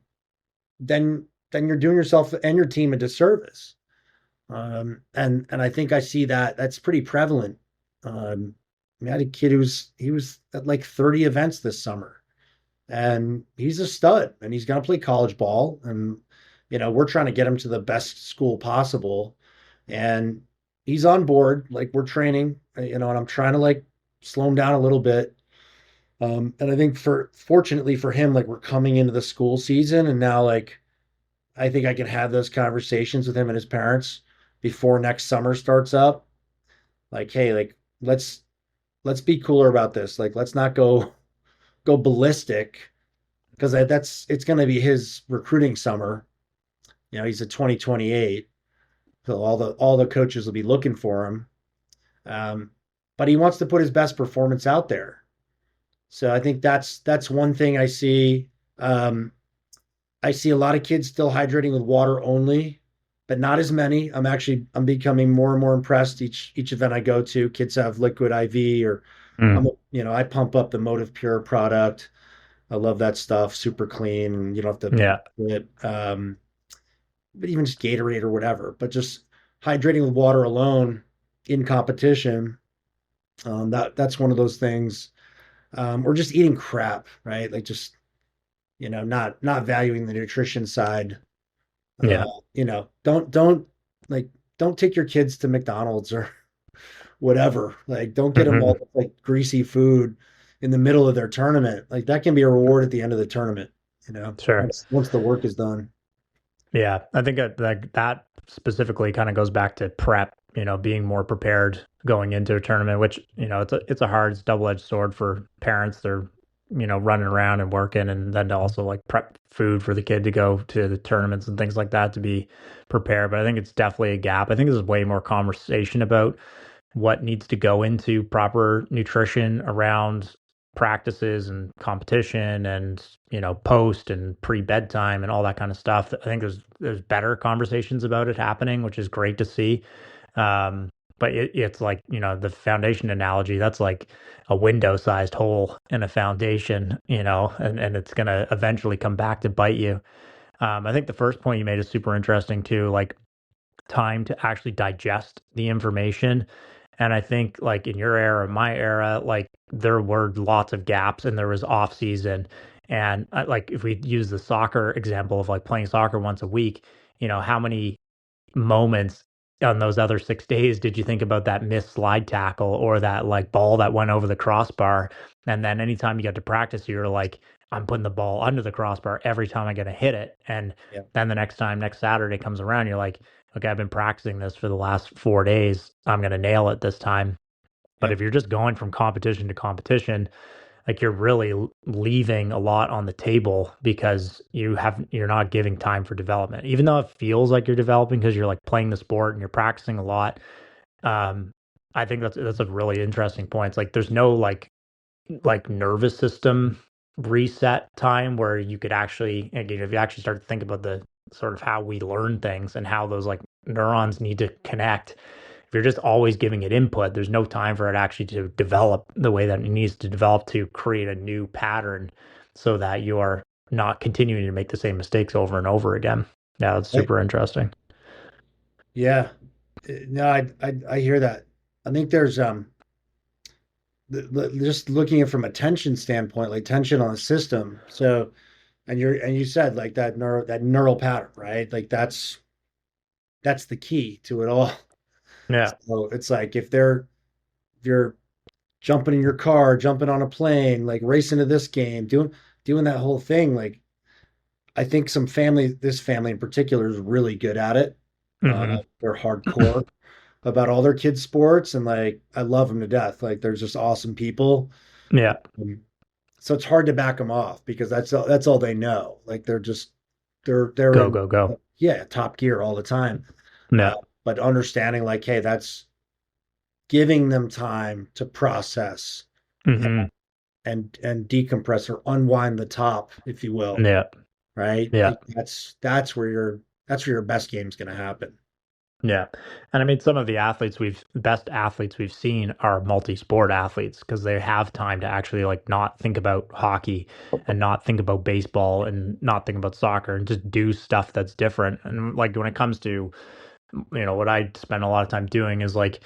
then you're doing yourself and your team a disservice. And I think I see that that's pretty prevalent. I had a kid he was at like 30 events this summer, and he's a stud, and he's going to play college ball, and we're trying to get him to the best school possible, and he's on board. Like we're training, and I'm trying to like slow him down a little bit. And I think fortunately for him, like we're coming into the school season, and now like I think I can have those conversations with him and his parents before next summer starts up. Like, hey, like let's be cooler about this. Like, let's not go ballistic because that's it's going to be his recruiting summer. He's a 2028, so all the coaches will be looking for him. Um, but he wants to put his best performance out there. So I think that's one thing I see. I see a lot of kids still hydrating with water only, but not as many. I'm becoming more and more impressed each event I go to. Kids have liquid IV or Mm. I pump up the Motive Pure product. I love that stuff, super clean, and you don't have to Yeah. it. But even just Gatorade or whatever. But just hydrating with water alone in competition, that's one of those things. Or just eating crap, right? Like just not valuing the nutrition side. Uh, Yeah. don't like don't take your kids to McDonald's or whatever. Like don't get them Hmm. all like greasy food in the middle of their tournament. Like that can be a reward at the end of the tournament, Sure. once the work is done. Yeah, I think that specifically kind of goes back to prep, being more prepared going into a tournament, which, it's a hard double-edged sword for parents. They're, running around and working, and then to also like prep food for the kid to go to the tournaments and things like that to be prepared. But I think it's definitely a gap. I think there's way more conversation about what needs to go into proper nutrition around practices and competition and post and pre bedtime and all that kind of stuff. I think there's better conversations about it happening, which is great to see. but it's like, the foundation analogy, that's like a window-sized hole in a foundation, and it's going to eventually come back to bite you. I think the first point you made is super interesting too, like time to actually digest the information. And I think like in your era, my era, like there were lots of gaps and there was off season. And like if we use the soccer example of like playing soccer once a week, how many moments on those other 6 days did you think about that missed slide tackle or that like ball that went over the crossbar? And then anytime you get to practice, you're like, I'm putting the ball under the crossbar every time I'm going to hit it. And Yeah. then the next Saturday comes around, you're like, okay, I've been practicing this for the last 4 days. I'm going to nail it this time. But Yeah. if you're just going from competition to competition, like you're really leaving a lot on the table because you're not giving time for development, even though it feels like you're developing because you're like playing the sport and you're practicing a lot. um I think that's a really interesting point. It's like there's no like nervous system reset time where you could actually, again, if you actually start to think about the sort of how we learn things and how those like neurons need to connect, if you're just always giving it input, there's no time for it actually to develop the way that it needs to develop to create a new pattern so that you are not continuing to make the same mistakes over and over again. Yeah, that's Right. super interesting. Yeah. No, I hear that. I think there's just looking at it from a tension standpoint, like tension on the system. So, and you said like that neural pattern, right? Like that's the key to it all. Yeah. So it's like if you're jumping in your car, jumping on a plane, like racing to this game, doing that whole thing, like I think this family in particular is really good at it. Hmm. They're hardcore about all their kids' sports, and like I love them to death. Like they're just awesome people. Yeah. Um, so it's hard to back them off because that's all they know. Like they're Go, in go, go. yeah, top gear all the time. Uh, Yeah. but understanding like, hey, that's giving them time to process Hmm. and decompress or unwind the top, if you will, Yeah. right? Yeah. Like that's where your best game's going to happen. Yeah. And I mean, some of the best athletes we've seen are multi-sport athletes because they have time to actually like not think about hockey and not think about baseball and not think about soccer and just do stuff that's different. And like when it comes to, what I spend a lot of time doing is like,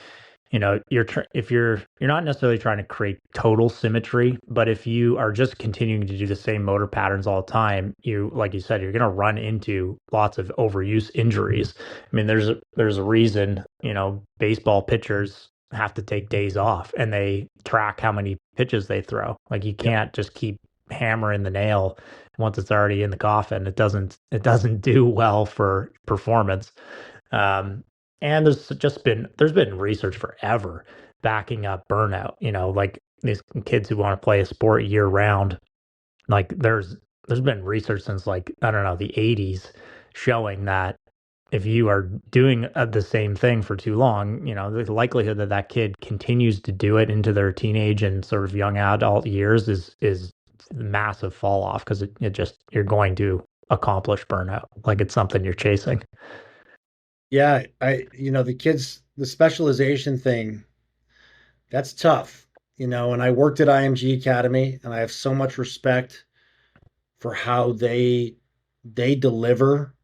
if you're not necessarily trying to create total symmetry, but if you are just continuing to do the same motor patterns all the time, like you said, you're going to run into lots of overuse injuries. I mean, there's a reason, baseball pitchers have to take days off and they track how many pitches they throw. Like you Yep. can't just keep hammering the nail once it's already in the coffin. It doesn't do well for performance. Um, and there's been research forever backing up burnout. Like these kids who want to play a sport year round. Like there's been research since like I don't know the 80s showing that if you are doing the same thing for too long, the likelihood that that kid continues to do it into their teenage and sort of young adult years is massive fall off because it just you're going to accomplish burnout like it's something you're chasing. Yeah, the kids, the specialization thing, that's tough. And I worked at IMG Academy, and I have so much respect for how they deliver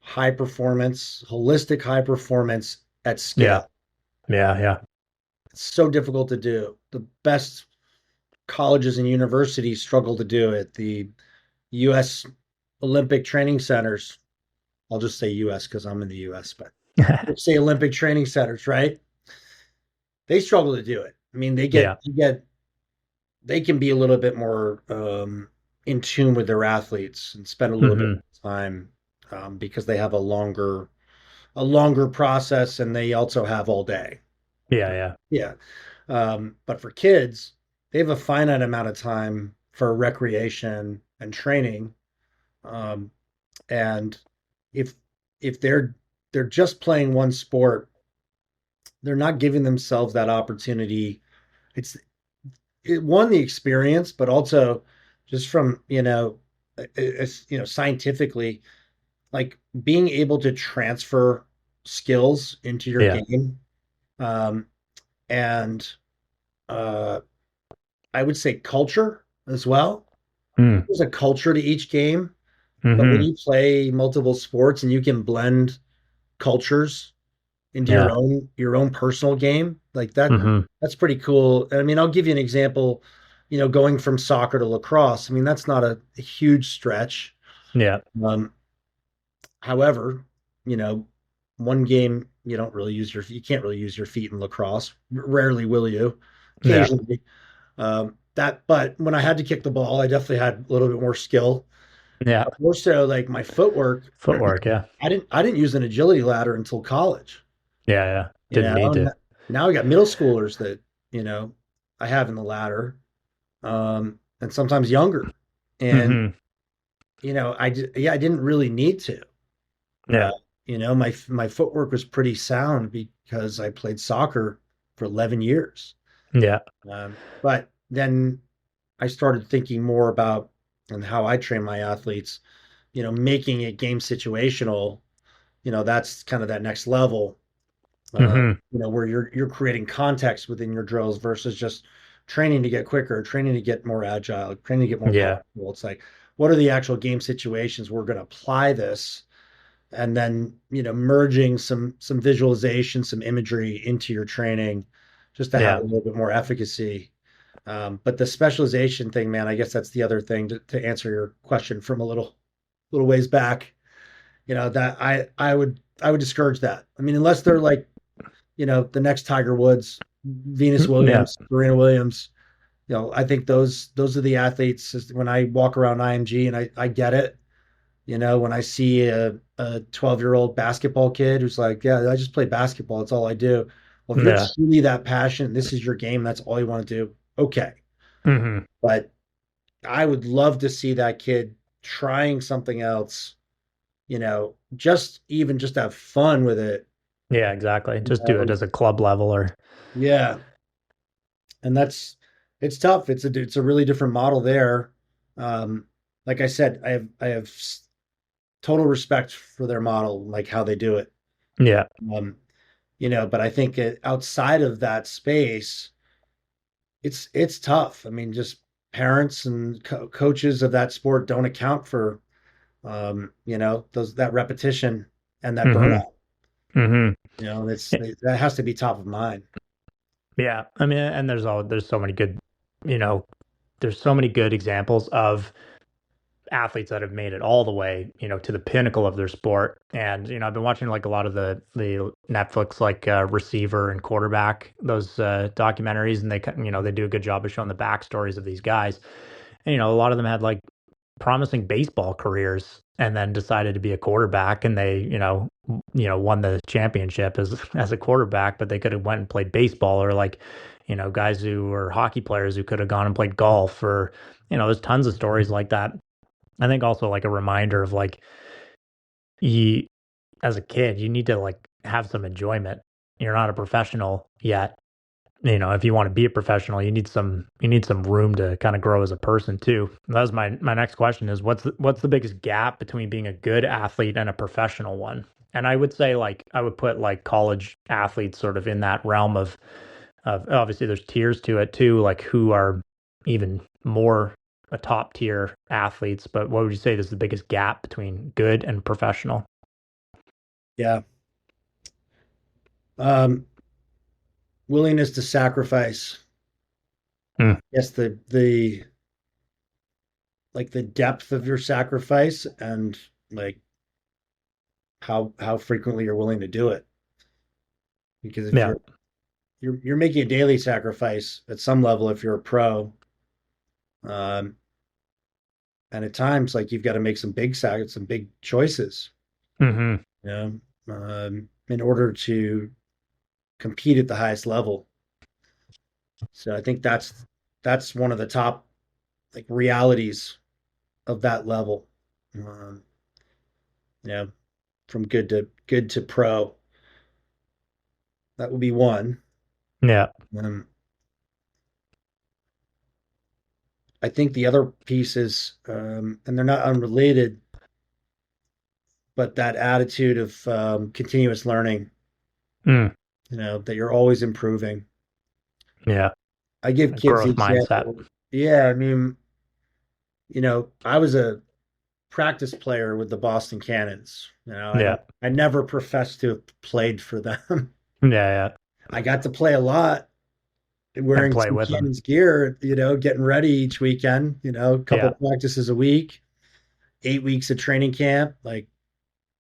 holistic high performance at Yeah. scale. Yeah, yeah. It's so difficult to do. The best colleges and universities struggle to do it. The US Olympic training centers, I'll just say US because I'm in the US, but let's say Olympic training centers, right? They struggle to do it. I mean, Yeah. they can be a little bit more in tune with their athletes and spend a little bit Mhm. of time because they have a longer process and they also have all day. Yeah, yeah. Yeah. But for kids, they have a finite amount of time for recreation and training. Um, and if if they're just playing one sport, they're not giving themselves that opportunity. One, the experience, but also just from, scientifically, like being able to transfer skills into your Yeah. game. um, and uh, I would say culture as well. Mm. There's a culture to each game, but when Mm-hmm. you play multiple sports and you can blend cultures into Yeah. your own personal game, like that, Mm-hmm. that's pretty cool. I mean, I'll give you an example, going from soccer to lacrosse. I mean, that's not a huge stretch. Yeah. Um, However, you know, one game you can't really use your feet in lacrosse. Rarely will you. Yeah. Occasionally. But when I had to kick the ball, I definitely had a little bit more skill. Yeah. More so like my footwork. Footwork. Yeah. I didn't use an agility ladder until college. Yeah. Yeah. You Didn't need know, to. now I got middle schoolers that, I have in the ladder, and sometimes younger. And, Mm-hmm. I didn't really need to. Uh, Yeah. my footwork was pretty sound because I played soccer for 11 years. Yeah. But then I started thinking more about and how I train my athletes, making it game situational. That's kind of that next level, Mm-hmm. where you're creating context within your drills versus just training to get quicker, training to get more agile, training to get more Yeah. powerful. It's like, what are the actual game situations we're going to apply this? And then, merging some visualization, some imagery into your training just to have Yeah. a little bit more efficacy. But the specialization thing, man, I guess that's the other thing to answer your question from a little ways back. That I would discourage that. I mean, unless they're like, the next Tiger Woods, Venus Yeah. Williams, Serena Williams. I think those are the athletes. When I walk around IMG and I get it. When I see a 12-year-old basketball kid who's like, yeah, I just play basketball. That's all I do. Well, if you're Yeah. truly that passionate, this is your game. That's all you want to do. Okay. Mm-hmm. But I would love to see that kid trying something else, just have fun with it. Yeah. Exactly. Just do it Um, as a club level or. yeah. And it's tough. It's a really different model there. Um, like I said, I have total respect for their model, like how they do it. Yeah. Um, but I think outside of that space, it's tough. I mean, just parents and coaches of that sport don't account for, those that repetition and that Mm-hmm. burnout. Mm-hmm. That has to be top of mind. Yeah. I mean, and there's so many good, you know, there's so many good examples of athletes that have made it all the way, to the pinnacle of their sport. And I've been watching like a lot of the Netflix like receiver and quarterback those documentaries, and they do a good job of showing the backstories of these guys. And a lot of them had like promising baseball careers and then decided to be a quarterback, and they won the championship as a quarterback, but they could have went and played baseball, or like guys who were hockey players who could have gone and played golf, or there's tons of stories like that. I think also like a reminder of like you as a kid, you need to like have some enjoyment. You're not a professional yet. If you want to be a professional, you need some room to kind of grow as a person too. That was my next question is what's the biggest gap between being a good athlete and a professional one? And I would say like I would put like college athletes sort of in that realm of obviously there's tiers to it too, like who are even more a top tier athletes, but what would you say is the biggest gap between good and professional? Yeah. Um, Willingness to sacrifice. Mm, Yes, the like the depth of your sacrifice and like how frequently you're willing to do it. Because if yeah. you're making a daily sacrifice at some level if you're a pro, um, and at times like you've got to make some big choices, Hmm. you in order to compete at the highest level. So I think that's one of the top like realities of that level. Um, you know, from good to pro. That would be one. Yeah. Um, I think the other piece is, and they're not unrelated, but that attitude of continuous learning. Mm, that you're always improving. Yeah. I give A kids the growth mindset. example. Yeah, I mean, I was a practice player with the Boston Cannons. Yeah. I never professed to have played for them. Yeah. Yeah. I got to play a lot And wearing play some with them. Cannons gear, getting ready each weekend, a couple Yeah. practices a week, 8 weeks of training camp. Like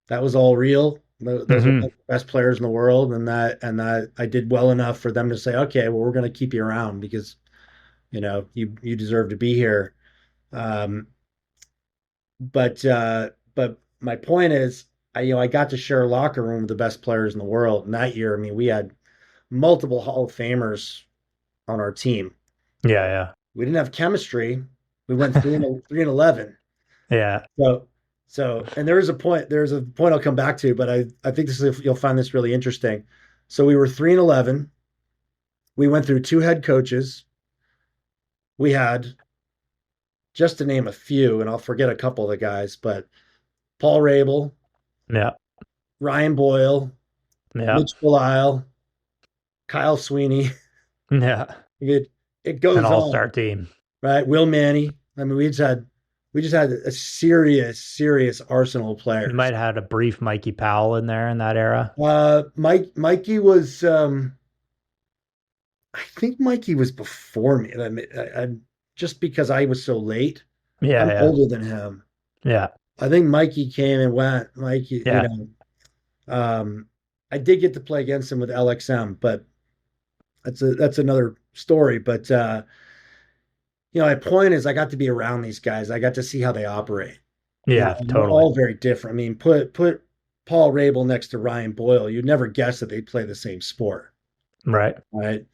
that was all real. Those are Hmm. the best players in the world, and that I did well enough for them to say, okay, well, we're going to keep you around because you deserve to be here. Um, but my point is, I got to share a locker room with the best players in the world. And that year, I mean, we had multiple Hall of Famers on our team. Yeah. We didn't have chemistry. We went 3-11. Yeah. And there's a point I'll come back to, but I think you'll find this really interesting. So we were 3-11. We went through two head coaches. We had, just to name a few, and I'll forget a couple of the guys, but Paul Rabel, Yeah. Ryan Boyle, Yeah. Mitch Belisle, Kyle Sweeney. Yeah. It it An goes all-star on, team. right? Will Manny. I mean, we just had a serious arsenal of You players. might have had a brief Mikey Powell in there in that era. Mikey was I think Mikey was before me. Just because I was so late. Yeah. I'm Yeah. older than him. Yeah. I think Mikey came and went. Mikey, Yeah. I did get to play against him with LXM, but that's another story. But my point is I got to be around these guys. I got to see how they operate. Yeah. And they're Totally. all very different. I mean, put Paul Rabel next to Ryan Boyle, you'd never guess that they play the same sport, Right. right?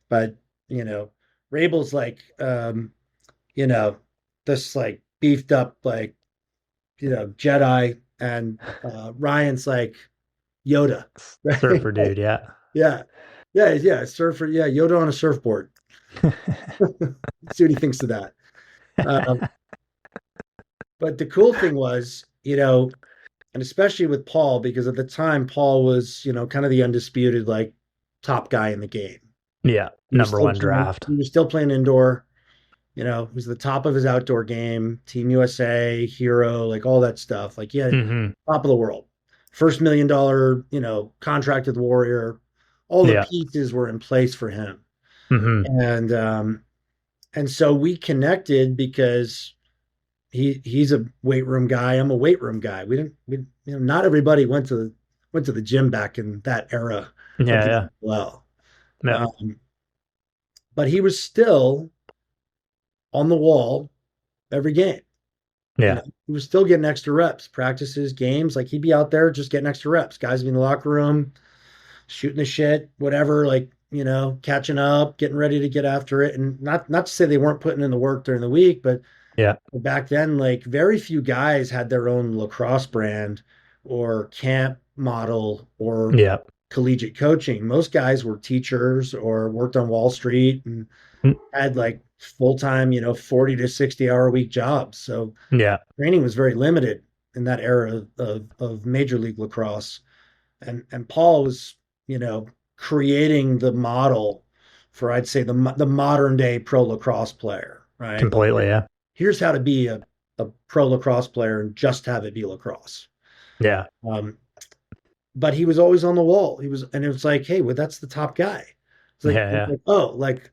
But Rabel's like you know, this like beefed up like Jedi, and Ryan's like Yoda, right? Surfer dude. Yeah. Yeah, yeah, surfer, yeah, Yoda on a surfboard. See what he thinks of that. Um, but the cool thing was, and especially with Paul, because at the time Paul was, kind of the undisputed like top guy in the game. Yeah. He was Number still one playing, draft. he was still playing indoor. He was the top of his outdoor game, Team USA, hero, like all that stuff. Like, yeah, Hmm. top of the world. First $1 million, contracted warrior. All the Yeah. pieces were in place for him. Hmm. And so we connected because he's a weight room guy. I'm a weight room guy. Not everybody went to the gym back in that era of Yeah. the Yeah. well. Yeah. But he was still on the wall every game. Yeah. He was still getting extra reps, practices, games. Like he'd be out there just getting extra reps. Guys would be in the locker room, shooting the shit, whatever, like, catching up, getting ready to get after it. And not to say they weren't putting in the work during the week, but Yeah. back then, like very few guys had their own lacrosse brand or camp model or Yeah. collegiate coaching. Most guys were teachers or worked on Wall Street and Mm. had like full-time, 40 to 60 hour a week jobs. So Yeah. training was very limited in that era of Major League Lacrosse. And Paul was, creating the model for, I'd say, the modern day pro lacrosse player, right? Completely. Yeah. Here's how to be a pro lacrosse player and just have it be lacrosse. Yeah. Um, but he was always on the wall. And it was like, hey, well, that's the top guy. Yeah. It's Yeah. like, oh, like,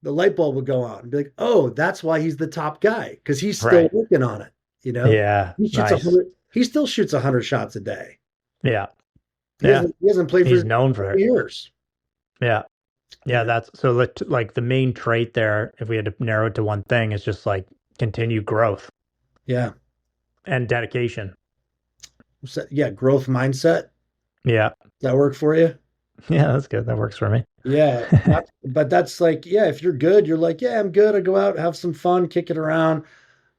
the light bulb would go on. Be like, oh, that's why he's the top guy, because he's still Right. working on it. Yeah. He shoots Nice. 100. He still shoots 100 shots a day. Yeah. He Yeah. hasn't played He's for known for 3 it. years. Yeah. Yeah. That's so like the main trait there, if we had to narrow it to one thing, is just like continued growth Yeah. and dedication. So, yeah. Growth mindset. Yeah. Does that work for you? Yeah. That's good. That works for me. Yeah. But that's like, yeah, if you're good, you're like, yeah, I'm good. I go out, have some fun, kick it around.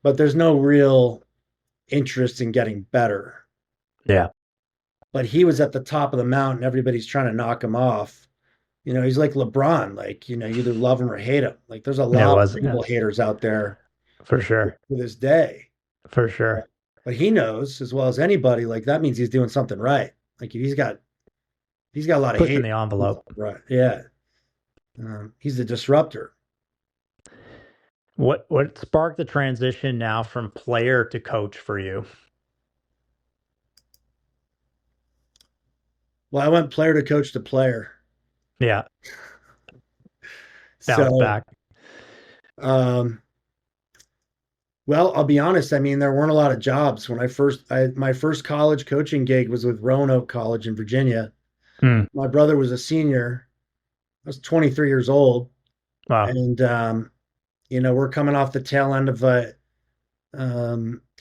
But there's no real interest in getting better. Yeah. But he was at the top of the mountain. Everybody's trying to knock him off. He's like LeBron. Like, you either love him or hate him. Like, there's a Yeah. It lot of was. Yeah. Rabel haters out there For sure. to this day. For sure. But he knows as well as anybody, like, that means he's doing something right. Like, if he's got He's got a lot of Pushing hate. the envelope. Right. Yeah. He's a disruptor. What sparked the transition now from player to coach for you? Well, I went player to coach to player. Yeah, bounce So, back. um, well, I'll be honest. I mean, there weren't a lot of jobs when my first college coaching gig was with Roanoke College in Virginia. Hmm. My brother was a senior. I was 23 years old, Wow. and we're coming off the tail end of a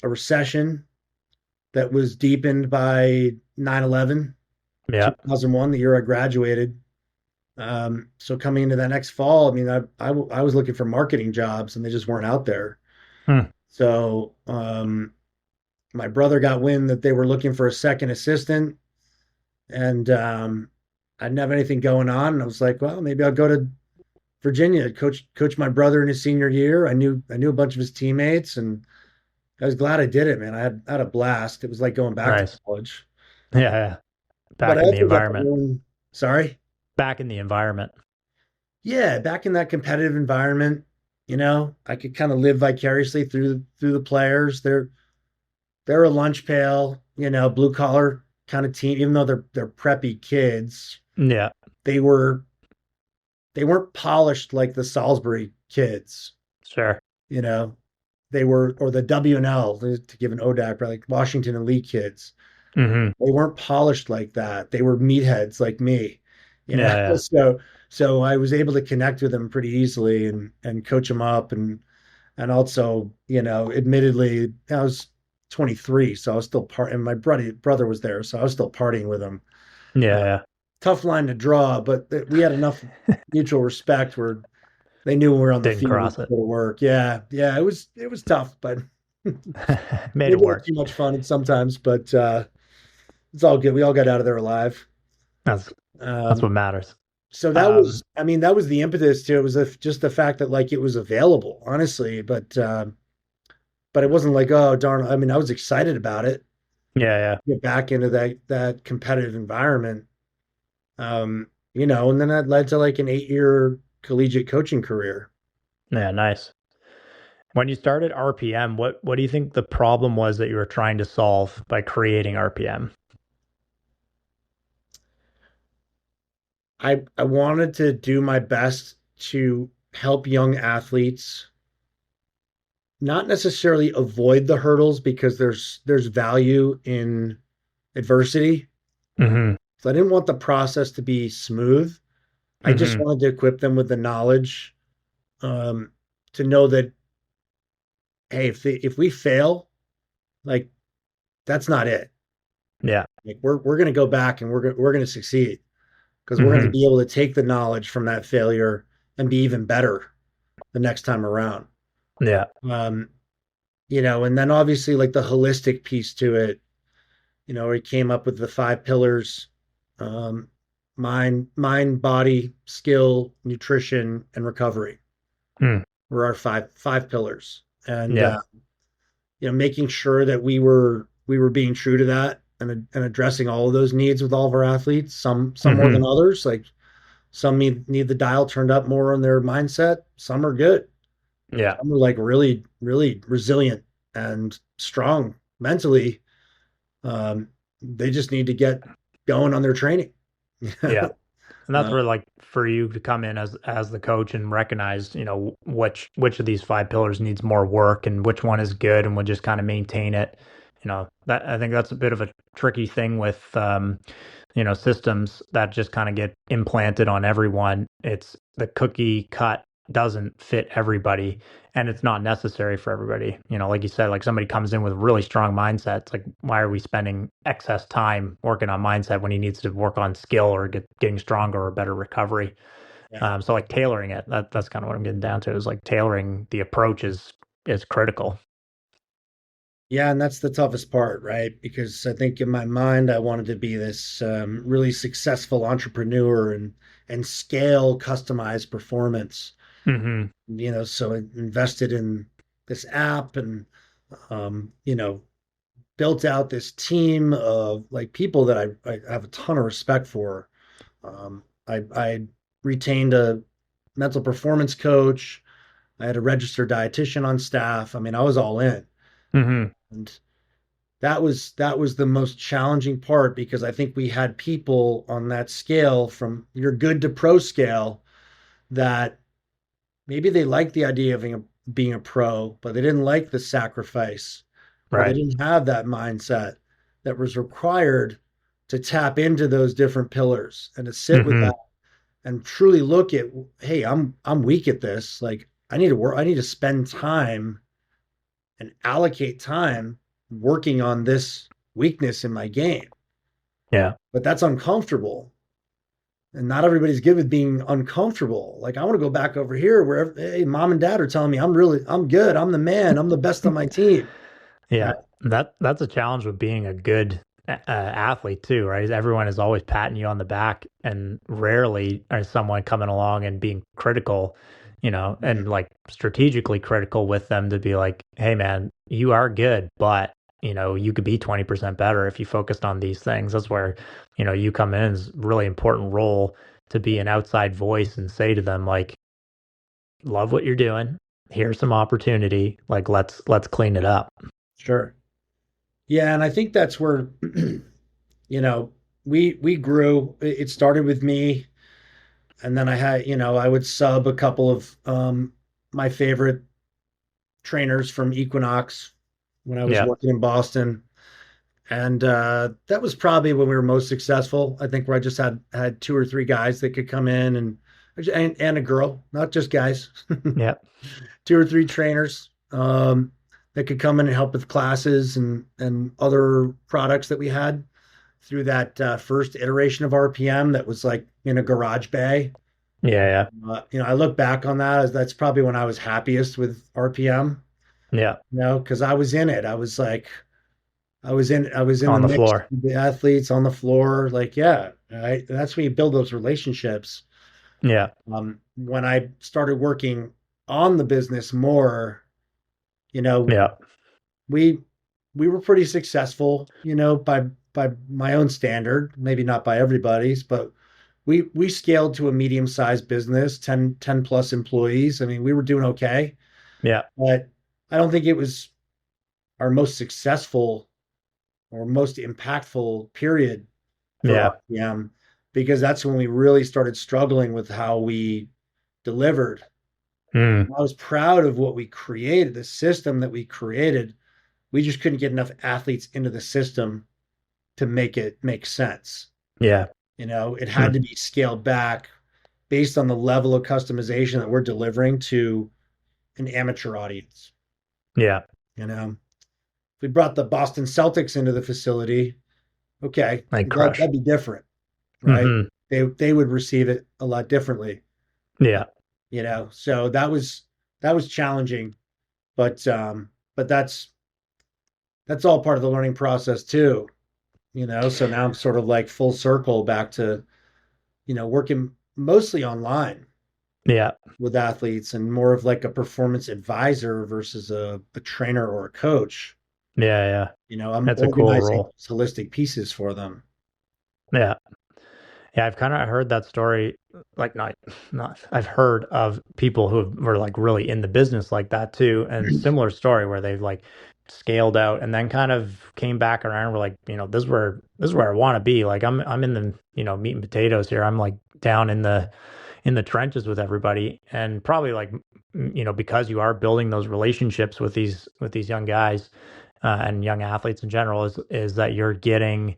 recession that was deepened by 9/11, Yeah. 2001, the year I graduated. So coming into that next fall, I mean, I was looking for marketing jobs and they just weren't out there. Hmm. So my brother got wind that they were looking for a second assistant, and I didn't have anything going on. And I was like, well, maybe I'll go to Virginia, coach my brother in his senior year. I knew a bunch of his teammates, and I was glad I did it, man. I had a blast. It was like going back to Nice. college. Yeah, yeah. But I Back in the also got to environment. learn. Sorry. Back in the environment. Yeah, back in that competitive environment, I could kind of live vicariously through the players. They're a lunch pail, blue collar kind of team. Even though they're preppy kids, Yeah, they were they weren't polished like the Salisbury kids. sure. You know, they were, or the WNL, to give an ODAC, right, like Washington and Lee kids. Hmm. They weren't polished like that. They were meatheads like me, you know. Yeah, yeah. So I was able to connect with them pretty easily and coach them up, and also, admittedly, I was 23, so I was still and my brother was there, so I was still partying with him. Yeah, Uh, yeah. Tough line to draw, but we had enough mutual respect where they knew when we were on the Didn't field we cross could it. go to work. Yeah, yeah, it was tough, but Made maybe it a little work. too much fun sometimes, but it's all good. We all got out of there alive. That's that's Um, what matters. so that Um, was, I mean, that was the impetus to it. Was just the fact that like it was available, honestly, but it wasn't like, oh darn. I mean, I was excited about it. yeah, yeah. Get back into that competitive environment. And then that led to like an 8-year collegiate coaching career. Yeah, nice. When you started RPM, what do you think the problem was that you were trying to solve by creating RPM? I wanted to do my best to help young athletes not necessarily avoid the hurdles because there's value in adversity. Hmm. So I didn't want the process to be smooth. I just Hmm. wanted to equip them with the knowledge, um, to know that, hey, if we fail, like that's not it. Yeah. Like we're going to go back and we're going to succeed because we're going to Hmm. be able to take the knowledge from that failure and be even better the next time around. Yeah. Um, and then obviously like the holistic piece to it, we came up with the 5 pillars: um, mind, body, skill, nutrition, and recovery Mm. were our five pillars. And Yeah. making sure that we were being true to that and addressing all of those needs with all of our athletes. Some more Hmm. than others. Like some need the dial turned up more on their mindset. Some are good. Yeah. Some are like really, really resilient and strong mentally. Um, they just need to get going on their training. Yeah. And that's Uh, where like for you to come in as the coach and recognize, which of these 5 pillars needs more work and which one is good and we'll just kind of maintain it. That I think that's a bit of a tricky thing with systems that just kind of get implanted on everyone. It's the cookie cut doesn't fit everybody and it's not necessary for everybody. Like you said, like somebody comes in with a really strong mindset. It's like, why are we spending excess time working on mindset when he needs to work on skill or getting stronger or better recovery? yeah. So like tailoring it, that's kind of what I'm getting down to is like tailoring the approach is critical. Yeah, and that's the toughest part, right? Because I think in my mind, I wanted to be this really successful entrepreneur and scale customized performance. Hmm. So I invested in this app and um, you know, built out this team of like people that I have a ton of respect for. I retained a mental performance coach. I had a registered dietitian on staff. I mean, I was all in. Hmm. And that was the most challenging part because I think we had people on that scale from your good to pro scale that maybe they liked the idea of being a pro, but they didn't like the sacrifice or they Right. didn't have that mindset that was required to tap into those different pillars and to sit with that Hmm. and truly look at, hey, I'm weak at this. Like I need to work, I need to spend time and allocate time working on this weakness in my game. Yeah. But that's uncomfortable. And not everybody's good with being uncomfortable. Like I want to go back over here where hey, mom and dad are telling me I'm good, I'm the man, I'm the best on my team. Right? Yeah, that's a challenge with being a good athlete too, right? Is everyone is always patting you on the back, and rarely is someone coming along and being critical, and like strategically critical with them to be like, "Hey, man, you are good, but you could be 20% better if you focused on these things." That's where you come in is a really important role to be an outside voice and say to them like, "Love what you're doing. Here's some opportunity. Like, let's clean it up." Sure. Yeah, and I think that's where you know, we grew. It started with me, and then I had, I would sub a couple of my favorite trainers from Equinox when I was Yeah. working in Boston. And that was probably when we were most successful. I think where I just had two or three guys that could come in and a girl, not just guys, Yeah. two or three trainers that could come in and help with classes and other products that we had through that first iteration of RPM that was like in a garage bay. Yeah. I look back on that as that's probably when I was happiest with RPM, Yeah. because I was in it. I was like, I was in On the the mix floor. with the athletes on the floor. Like, yeah, right. That's when you build those relationships. Yeah. When I started working on the business more, you know, Yeah. we we were pretty successful, by my own standard, maybe not by everybody's, but we scaled to a medium-sized business, 10 plus employees. I mean, we were doing okay, Yeah. but I don't think it was our most successful or most impactful period for Yeah. RPM because that's when we really started struggling with how we delivered. Mm. I was proud of what we created, the system that we created. We just couldn't get enough athletes into the system to make it make sense. Yeah. It had Mm. to be scaled back based on the level of customization that we're delivering to an amateur audience. Yeah. If we brought the Boston Celtics into the facility, okay, Like crush. that'd be different, right? Hmm. They would receive it a lot differently, Yeah. So that was challenging, but that's all part of the learning process too, So now I'm sort of like full circle back to, working mostly online Yeah. with athletes and more of like a performance advisor versus a trainer or a coach. Yeah. Yeah. I'm That's a cool organizing role. holistic pieces for them. Yeah. Yeah, I've kind of heard that story, like not I've heard of people who were like really in the business like that too, and similar story where they've like scaled out and then kind of came back around. And were like, this is where I want to be. Like I'm in the meat and potatoes here. I'm like down in the trenches with everybody, and probably like because you are building those relationships with these young guys and young athletes in general, is that you're getting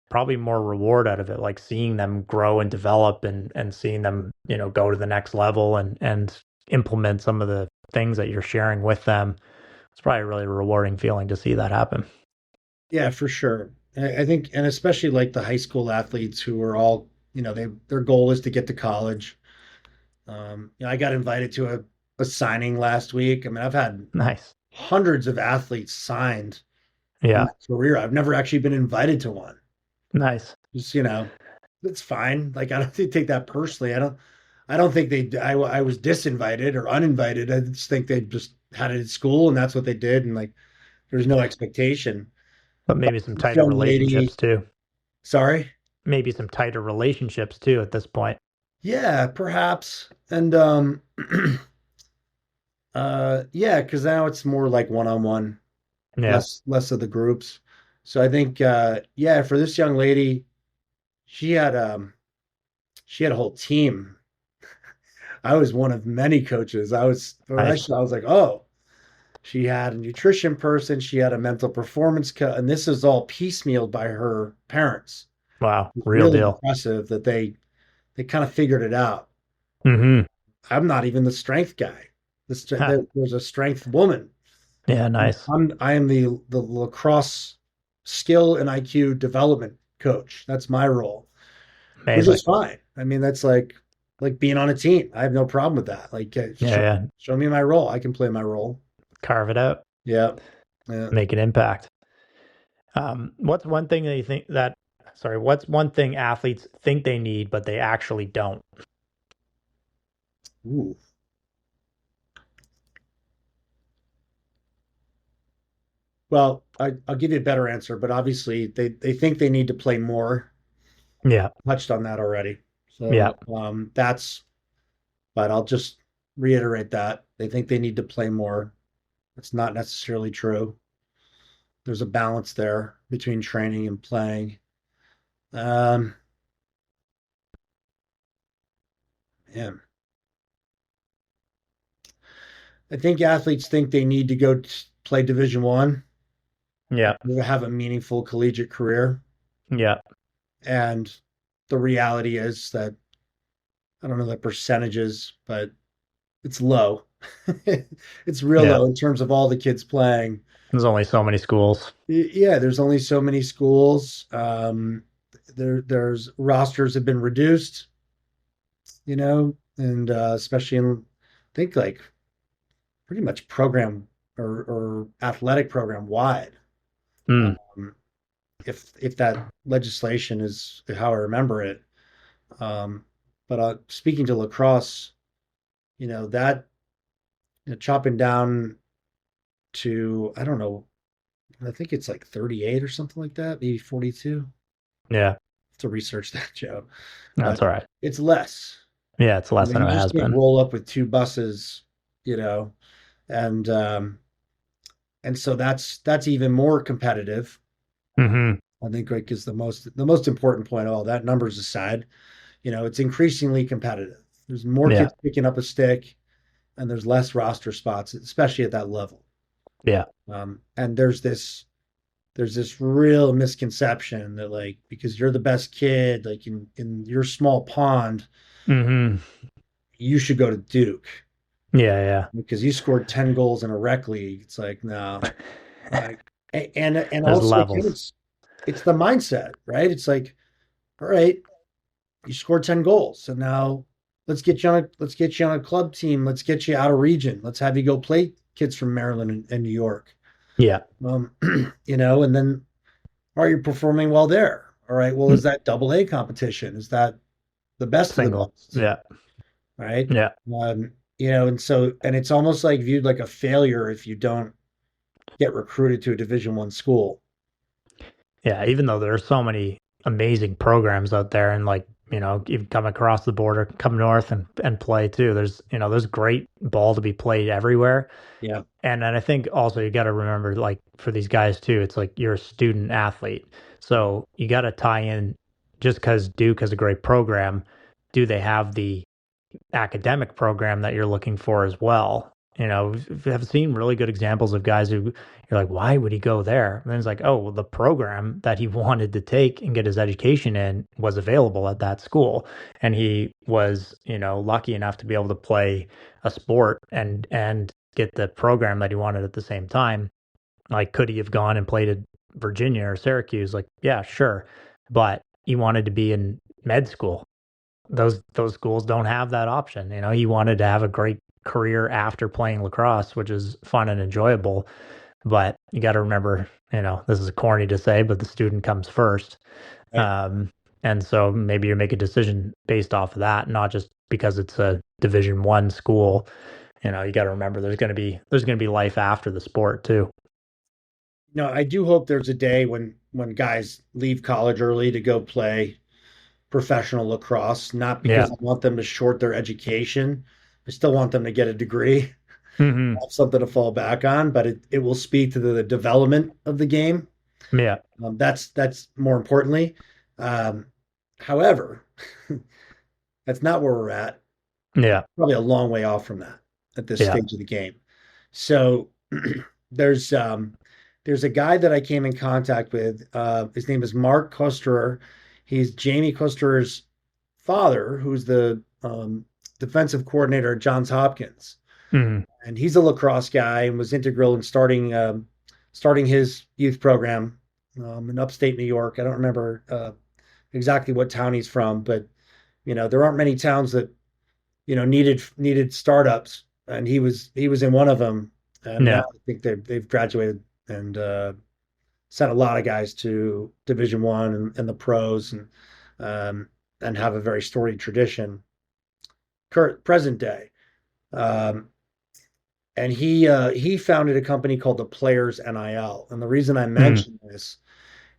probably more reward out of it, like seeing them grow and develop and seeing them, go to the next level and implement some of the things that you're sharing with them. It's probably a really rewarding feeling to see that happen. Yeah, for sure. I think, and especially like the high school athletes who are all, their goal is to get to college. I got invited to a signing last week. I mean, I've had Nice. hundreds of athletes signed in Yeah. my career. I've never actually been invited to one. Nice. Just, it's fine. Like I don't take that personally. I don't think I was disinvited or uninvited. I just think they just had it at school and that's what they did. And like, there's no expectation. But But maybe some this tighter young lady, relationships too. sorry. maybe some tighter relationships too at this point. Yeah, perhaps. And yeah, because now it's more like one-on-one, Yeah. less of the groups. So I think yeah, for this young lady, she had um she had a whole team. I was one of many coaches. Nice. I was like, oh, she had a nutrition person, she had a mental performance coach, and this is all piecemealed by her parents. Wow. It's Real really deal. impressive that they kind of figured it out. Mm-hmm. I'm not even the strength guy. There's a strength woman. Yeah. Nice. I am the lacrosse skill and IQ development coach. That's my role, which Amazing. is fine. I mean, that's like being on a team. I have no problem with that. Like, Yeah. Yeah. show me my role. I can play my role. Carve it out. Yeah, yeah. Make an impact. What's one thing that you think that, sorry, what's one thing athletes think they need, but they actually don't? Ooh. Well, I'll give you a better answer, but obviously they think they need to play more. Yeah. Touched on that already. Yeah. So but I'll just reiterate that they think they need to play more. It's not necessarily true. There's a balance there between training and playing. Um, yeah. I think athletes think they need to go play Division One Yeah. to have a meaningful collegiate career, Yeah. and the reality is that I don't know the percentages, but it's low. It's real Yeah. low in terms of all the kids playing. There's only so many schools. Yeah, there's only so many schools. There's rosters have been reduced, and especially in, I think like pretty much program or athletic program wide. Mm. Um, if that legislation is how I remember it. But speaking to lacrosse, that chopping down to I don't know, I think it's like 38 or something like that, maybe 42. Yeah. To research that, Joe, but That's all right. it's less. Yeah. It's less than You it just has can't been. roll up with two buses, you know, and um, and so that's even more competitive. Mm-hmm. I think like is the most important point of all that. Numbers aside, it's increasingly competitive. There's more Yeah. kids picking up a stick, and there's less roster spots, especially at that level. Yeah. And there's this real misconception that like because you're the best kid, like in your small pond, Mm-hmm. you should go to Duke Yeah. because you scored 10 goals in a rec league. It's like, no. Yeah. Like, and There's also again, levels. it's the mindset, right? It's like, all right, you scored 10 goals. So now let's get you on a club team. Let's get you out of region. Let's have you go play kids from Maryland and New York. Yeah. Um, and then are you performing well there? All right. Well, Mm. is that double A competition? Is that the best of the Single. best? Yeah. Right. Yeah. And it's almost like viewed like a failure if you don't get recruited to a Division 1 school. Yeah. Even though there are so many amazing programs out there and like, you can come across the border, come north and play too. There's great ball to be played everywhere. Yeah. And then I think also you got to remember, like for these guys too, it's like you're a student athlete. So you got to tie in just because Duke has a great program, do they have the academic program that you're looking for as well? We have seen really good examples of guys who you're like, why would he go there? And then it's like, oh, well, the program that he wanted to take and get his education in was available at that school. And he was, lucky enough to be able to play a sport and get the program that he wanted at the same time. Like, could he have gone and played at Virginia or Syracuse? Like, yeah, sure. But he wanted to be in med school. Those schools don't have that option. He wanted to have a great career after playing lacrosse, which is fun and enjoyable. But you got to remember, this is corny to say, but the student comes first. Right. And so maybe you make a decision based off of that, not just because it's a Division 1 school. You got to remember there's going to be life after the sport too. I do hope there's a day when guys leave college early to go play professional lacrosse, not because Yeah. I want them to short their education. I still want them to get a degree, Hmm. have something to fall back on, but it will speak to the development of the game. Yeah. That's more importantly. Um, however, that's not where we're at. Yeah. Probably a long way off from that at this Yeah. stage of the game. So there's there's a guy that I came in contact with. His name is Mark Kosterer. He's Jamie Kosterer's father, who's the defensive coordinator at Johns Hopkins, Hmm. and he's a lacrosse guy and was integral in starting his youth program in upstate New York. I don't remember exactly what town he's from, but there aren't many towns that needed startups, and he was in one of them, and now Yeah. I think they've graduated and sent a lot of guys to Division 1 and the pros, um, and have a very storied tradition current present day. Um, and he founded a company called the Players NIL, and the reason I Mm. mention this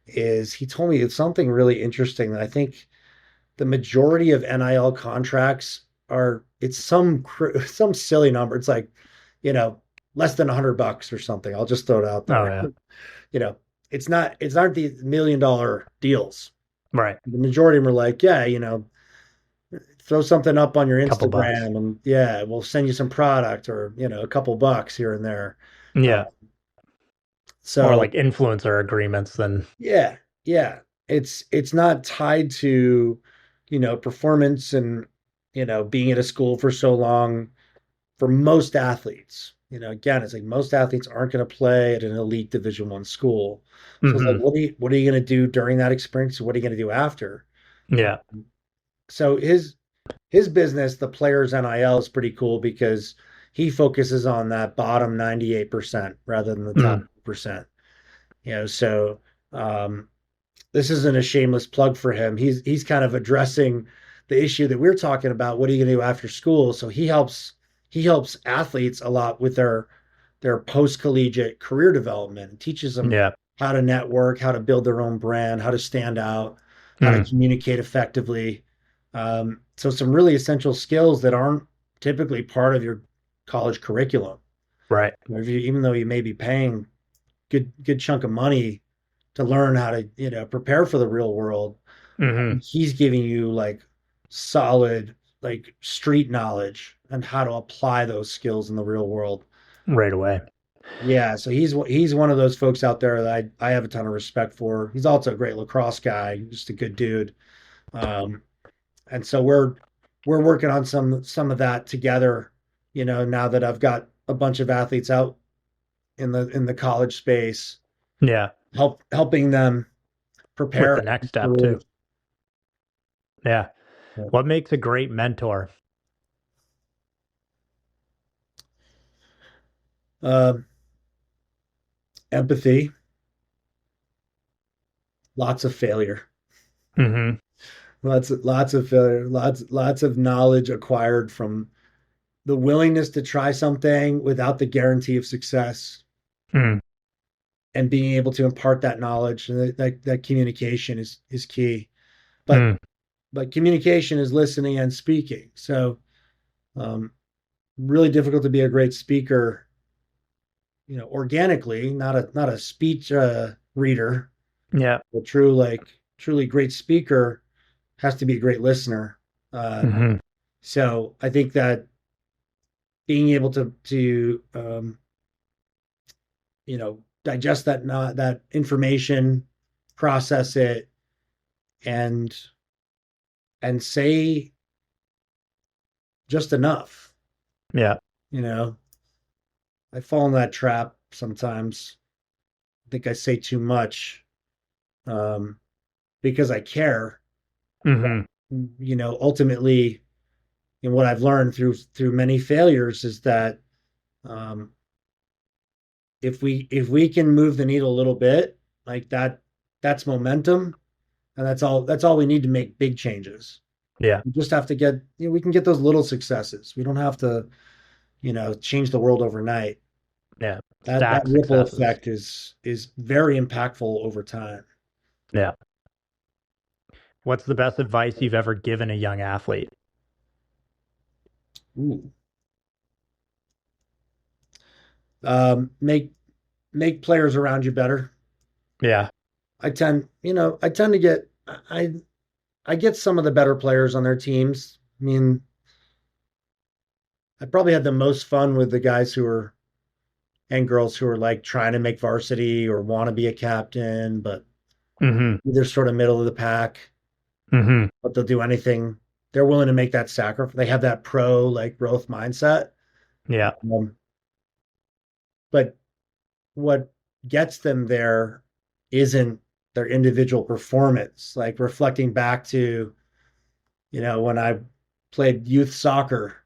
is he told me it's something really interesting that I think the majority of NIL contracts are it's some silly number. It's like, you know, less than $100 or something. I'll just throw it out Oh there. yeah. It's not the $1 million deals. Right. The majority of them are like, yeah, throw something up on your Couple bucks. Instagram and yeah, we'll send you some product or, a couple bucks here and there. Uh, Yeah. More so like influencer agreements than. yeah, yeah. It's not tied to, performance and, being at a school for so long for most athletes. Again, it's like most athletes aren't going to play at an elite Division 1 school. So it's like, Hmm. what are you going to do during that experience? What are you going to do after? Yeah. So his business, the Players NIL, is pretty cool because he focuses on that bottom 98% rather than the top Mm. percent. So um, this isn't a shameless plug for him. He's kind of addressing the issue that we're talking about. What are you going to do after school? So he helps athletes a lot with their post collegiate career development and teaches them Yeah. how to network, how to build their own brand, how to stand out, how to Mm. communicate effectively. So some really essential skills that aren't typically part of your college curriculum. Right. Even though you may be paying good chunk of money to learn how to prepare for the real world, Hmm. he's giving you like solid like street knowledge and how to apply those skills in the real world. Right away. Yeah, so he's one of those folks out there that I have a ton of respect for. He's also a great lacrosse guy, just a good dude. Um, and so we're working on some of that together. Now that I've got a bunch of athletes out in the college space, Yeah. helping them With prepare the next step for too. Yeah. What makes a great mentor? uh, empathy, lots of failure, Hmm. lots of failure, lots of knowledge acquired from the willingness to try something without the guarantee of success, Mm. and being able to impart that knowledge. And that communication is key. But Mm. but communication is listening and speaking. So um, really difficult to be a great speaker, organically, not a speech reader. Yeah. A truly great speaker has to be a great listener. Uh, Hmm. so I think that being able to digest that information, process it, and say just enough. Yeah. You know, I fall in that trap sometimes. I think I say too much, um, because I care. Hmm. Ultimately, what I've learned through many failures is that, um, if we can move the needle a little bit, like that's momentum, and that's all we need to make big changes. Yeah. We just have to we can get those little successes. We don't have to, change the world overnight. Yeah. That Stack ripple successes. effect is very impactful over time. Yeah. What's the best advice you've ever given a young athlete? Ooh. Make players around you better. Yeah. I tend to get I get some of the better players on their teams. I mean, I probably had the most fun with the guys who are and girls who are like trying to make varsity or want to be a captain, but Mm-hmm. they're sort of middle of the pack, Mm-hmm. but they'll do anything. They're willing to make that sacrifice. They have that pro like growth mindset. Yeah. Um, but what gets them there isn't their individual performance. Like reflecting back to, when I played youth soccer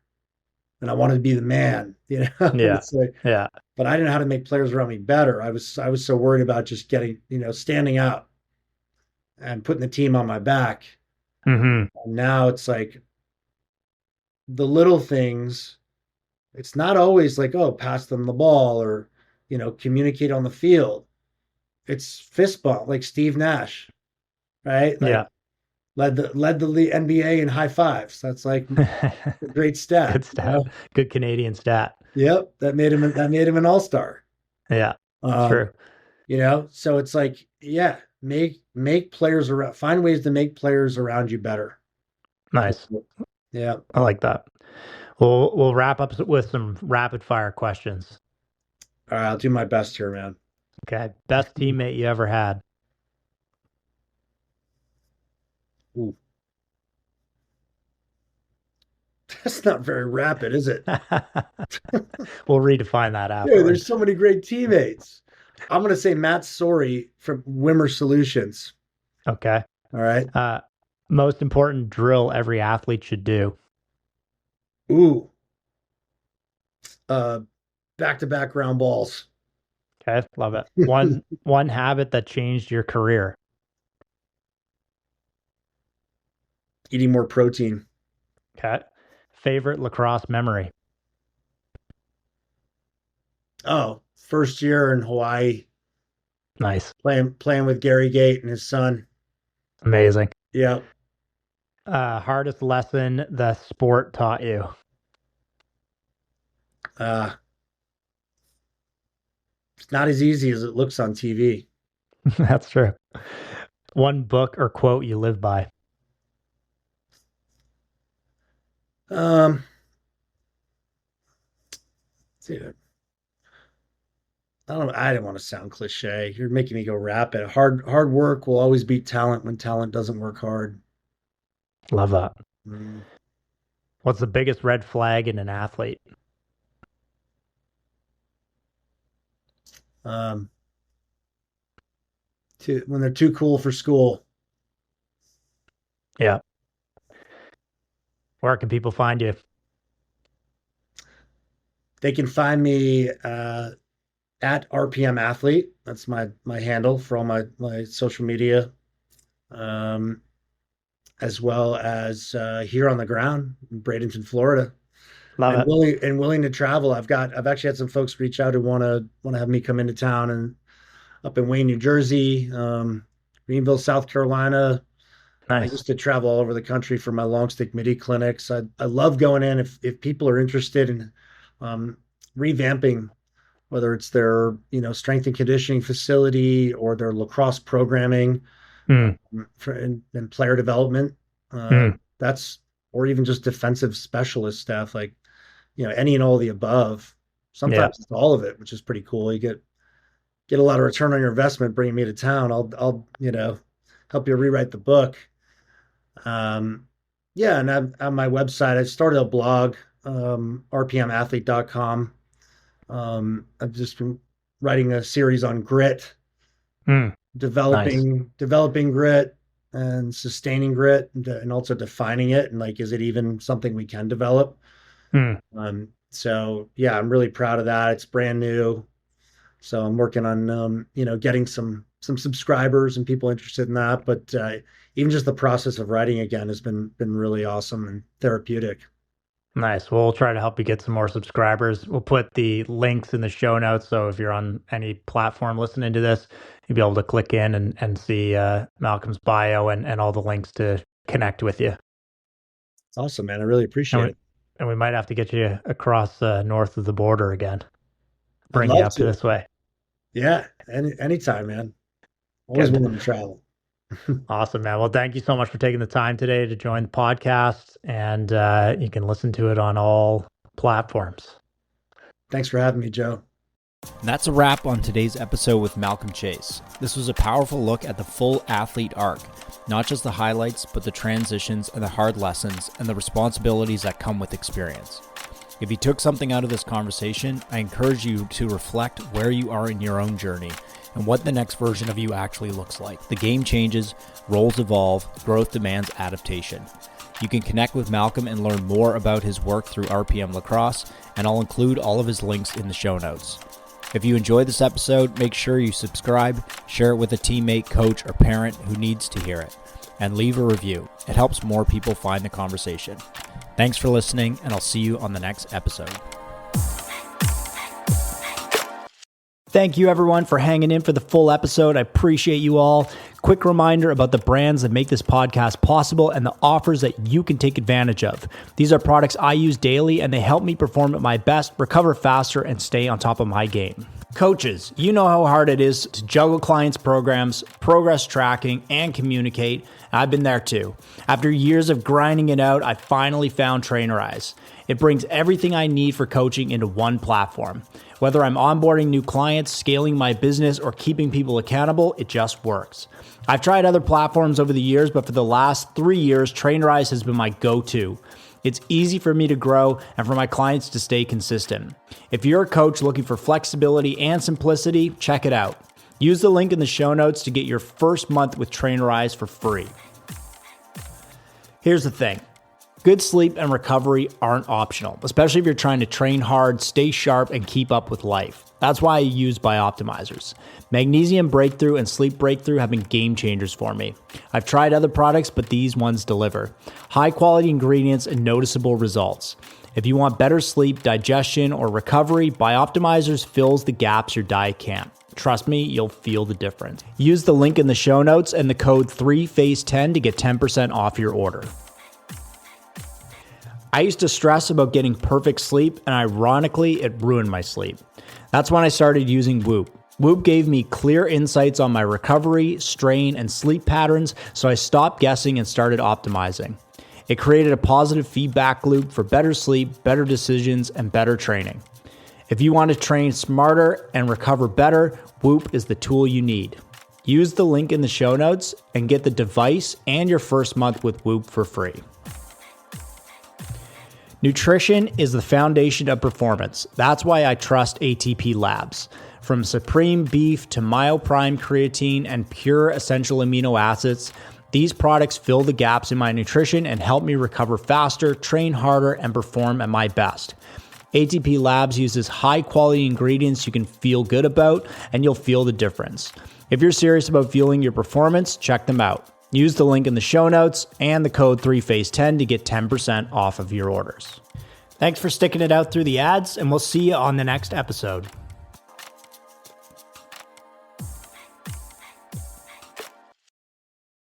and I wanted to be the man, Yeah. it's like, Yeah. but I didn't know how to make players around me better. I was so worried about just getting, standing out and putting the team on my back. Mm-hmm. And now it's like the little things. It's not always like, oh, pass them the ball or, communicate on the field. It's fist bump, like Steve Nash, right? Like Yeah. led the NBA in high fives. That's like a great stat. Good stat. Good Canadian stat. Yep, that made him an all-star. Yeah. Um, True. so it's like, yeah, make players around, find ways to make players around you better. Nice. Yeah. I like that. We'll wrap up with some rapid fire questions. All right, I'll do my best here, man. Okay. Best teammate you ever had? Ooh. That's not very rapid, is it? We'll redefine that Dude, there's afterwards. so many great teammates. I'm gonna say Matt Sorey from Wimmer Solutions. Okay. All right. Most important drill every athlete should do. Ooh. Back-to-back round balls. Okay. Love it. One habit that changed your career. Eating more protein. Okay. Favorite lacrosse memory. Oh, first year in Hawaii, Nice. playing with Gary Gate and his son. Amazing. Yeah. Hardest lesson the sport taught you. It's not as easy as it looks on TV. That's true. One book or quote you live by. Um, dude, I don't know. I didn't want to sound cliche. You're making me go rapid. Hard work will always beat talent when talent doesn't work hard. Love that. Mm. What's the biggest red flag in an athlete? Um, when they're too cool for school. Yeah. Where can people find you? They can find me at RPM Athlete. That's my handle for all my social media, as well as here on the ground in Bradenton, Florida. Love And it. willing to travel. I've actually had some folks reach out who want to have me come into town and up in Wayne, New Jersey, Greenville, South Carolina. I Nice. used to travel all over the country for my long stick midi clinics. I love going in if people are interested in revamping, whether it's their strength and conditioning facility or their lacrosse programming Mm, and player development. mm, That's or even just defensive specialist stuff, like any and all of the above. yeah. Sometimes it's all of it, which is pretty cool. You get a lot of return on your investment bringing me to town. I'll help you rewrite the book. Yeah, and on my website, I started a blog, rpmathlete.com. I've just been writing a series on grit, Mm, nice. developing grit and sustaining grit, and also defining it, and like, is it even something we can develop? Mm, So yeah, I'm really proud of that. It's brand new. So I'm working on getting some subscribers and people interested in that. But even just the process of writing again has been really awesome and therapeutic. Nice. We'll try to help you get some more subscribers. We'll put the links in the show notes. So if you're on any platform listening to this, you'll be able to click in and see Malcolm's bio and all the links to connect with you. It's awesome, man. I really appreciate it. And we might have to get you across north of the border again. Bring I'd you love up to. this way. Yeah, anytime, man. Always Good. willing to travel. Awesome, man. Well, thank you so much for taking the time today to join the podcast, and you can listen to it on all platforms. Thanks for having me, Joe. And that's a wrap on today's episode with Malcolm Chase. This was a powerful look at the full athlete arc, not just the highlights, but the transitions and the hard lessons and the responsibilities that come with experience. If you took something out of this conversation, I encourage you to reflect where you are in your own journey and what the next version of you actually looks like. The game changes, roles evolve, growth demands adaptation. You can connect with Malcolm and learn more about his work through RPM Lacrosse, and I'll include all of his links in the show notes. If you enjoyed this episode, make sure you subscribe, share it with a teammate, coach, or parent who needs to hear it, and leave a review. It helps more people find the conversation. Thanks for listening, and I'll see you on the next episode. Thank you, everyone, for hanging in for the full episode. I appreciate you all. Quick reminder about the brands that make this podcast possible and the offers that you can take advantage of. These are products I use daily, and they help me perform at my best, recover faster, and stay on top of my game. Coaches, you know how hard it is to juggle clients' programs, progress tracking, and communicate. I've been there too. After years of grinding it out, I finally found Trainerize. It brings everything I need for coaching into one platform. Whether I'm onboarding new clients, scaling my business, or keeping people accountable, it just works. I've tried other platforms over the years, but for the last 3 years, Trainerize has been my go-to. It's easy for me to grow and for my clients to stay consistent. If you're a coach looking for flexibility and simplicity, check it out. Use the link in the show notes to get your first month with Trainerize for free. Here's the thing. Good sleep and recovery aren't optional, especially if you're trying to train hard, stay sharp, and keep up with life. That's why I use Bioptimizers. Magnesium Breakthrough and Sleep Breakthrough have been game changers for me. I've tried other products, but these ones deliver. High quality ingredients and noticeable results. If you want better sleep, digestion, or recovery, Bioptimizers fills the gaps your diet can't. Trust me, you'll feel the difference. Use the link in the show notes and the code 3FACE10 to get 10% off your order. I used to stress about getting perfect sleep, and ironically, it ruined my sleep. That's when I started using Whoop. Whoop gave me clear insights on my recovery, strain, and sleep patterns, so I stopped guessing and started optimizing. It created a positive feedback loop for better sleep, better decisions, and better training. If you want to train smarter and recover better, Whoop is the tool you need. Use the link in the show notes and get the device and your first month with Whoop for free. Nutrition is the foundation of performance. That's why I trust ATP Labs. From Supreme Beef to MyoPrime Creatine and Pure Essential Amino Acids, these products fill the gaps in my nutrition and help me recover faster, train harder, and perform at my best. ATP Labs uses high-quality ingredients you can feel good about, and you'll feel the difference. If you're serious about fueling your performance, check them out. Use the link in the show notes and the code 3FACE10 to get 10% off of your orders. Thanks for sticking it out through the ads, and we'll see you on the next episode.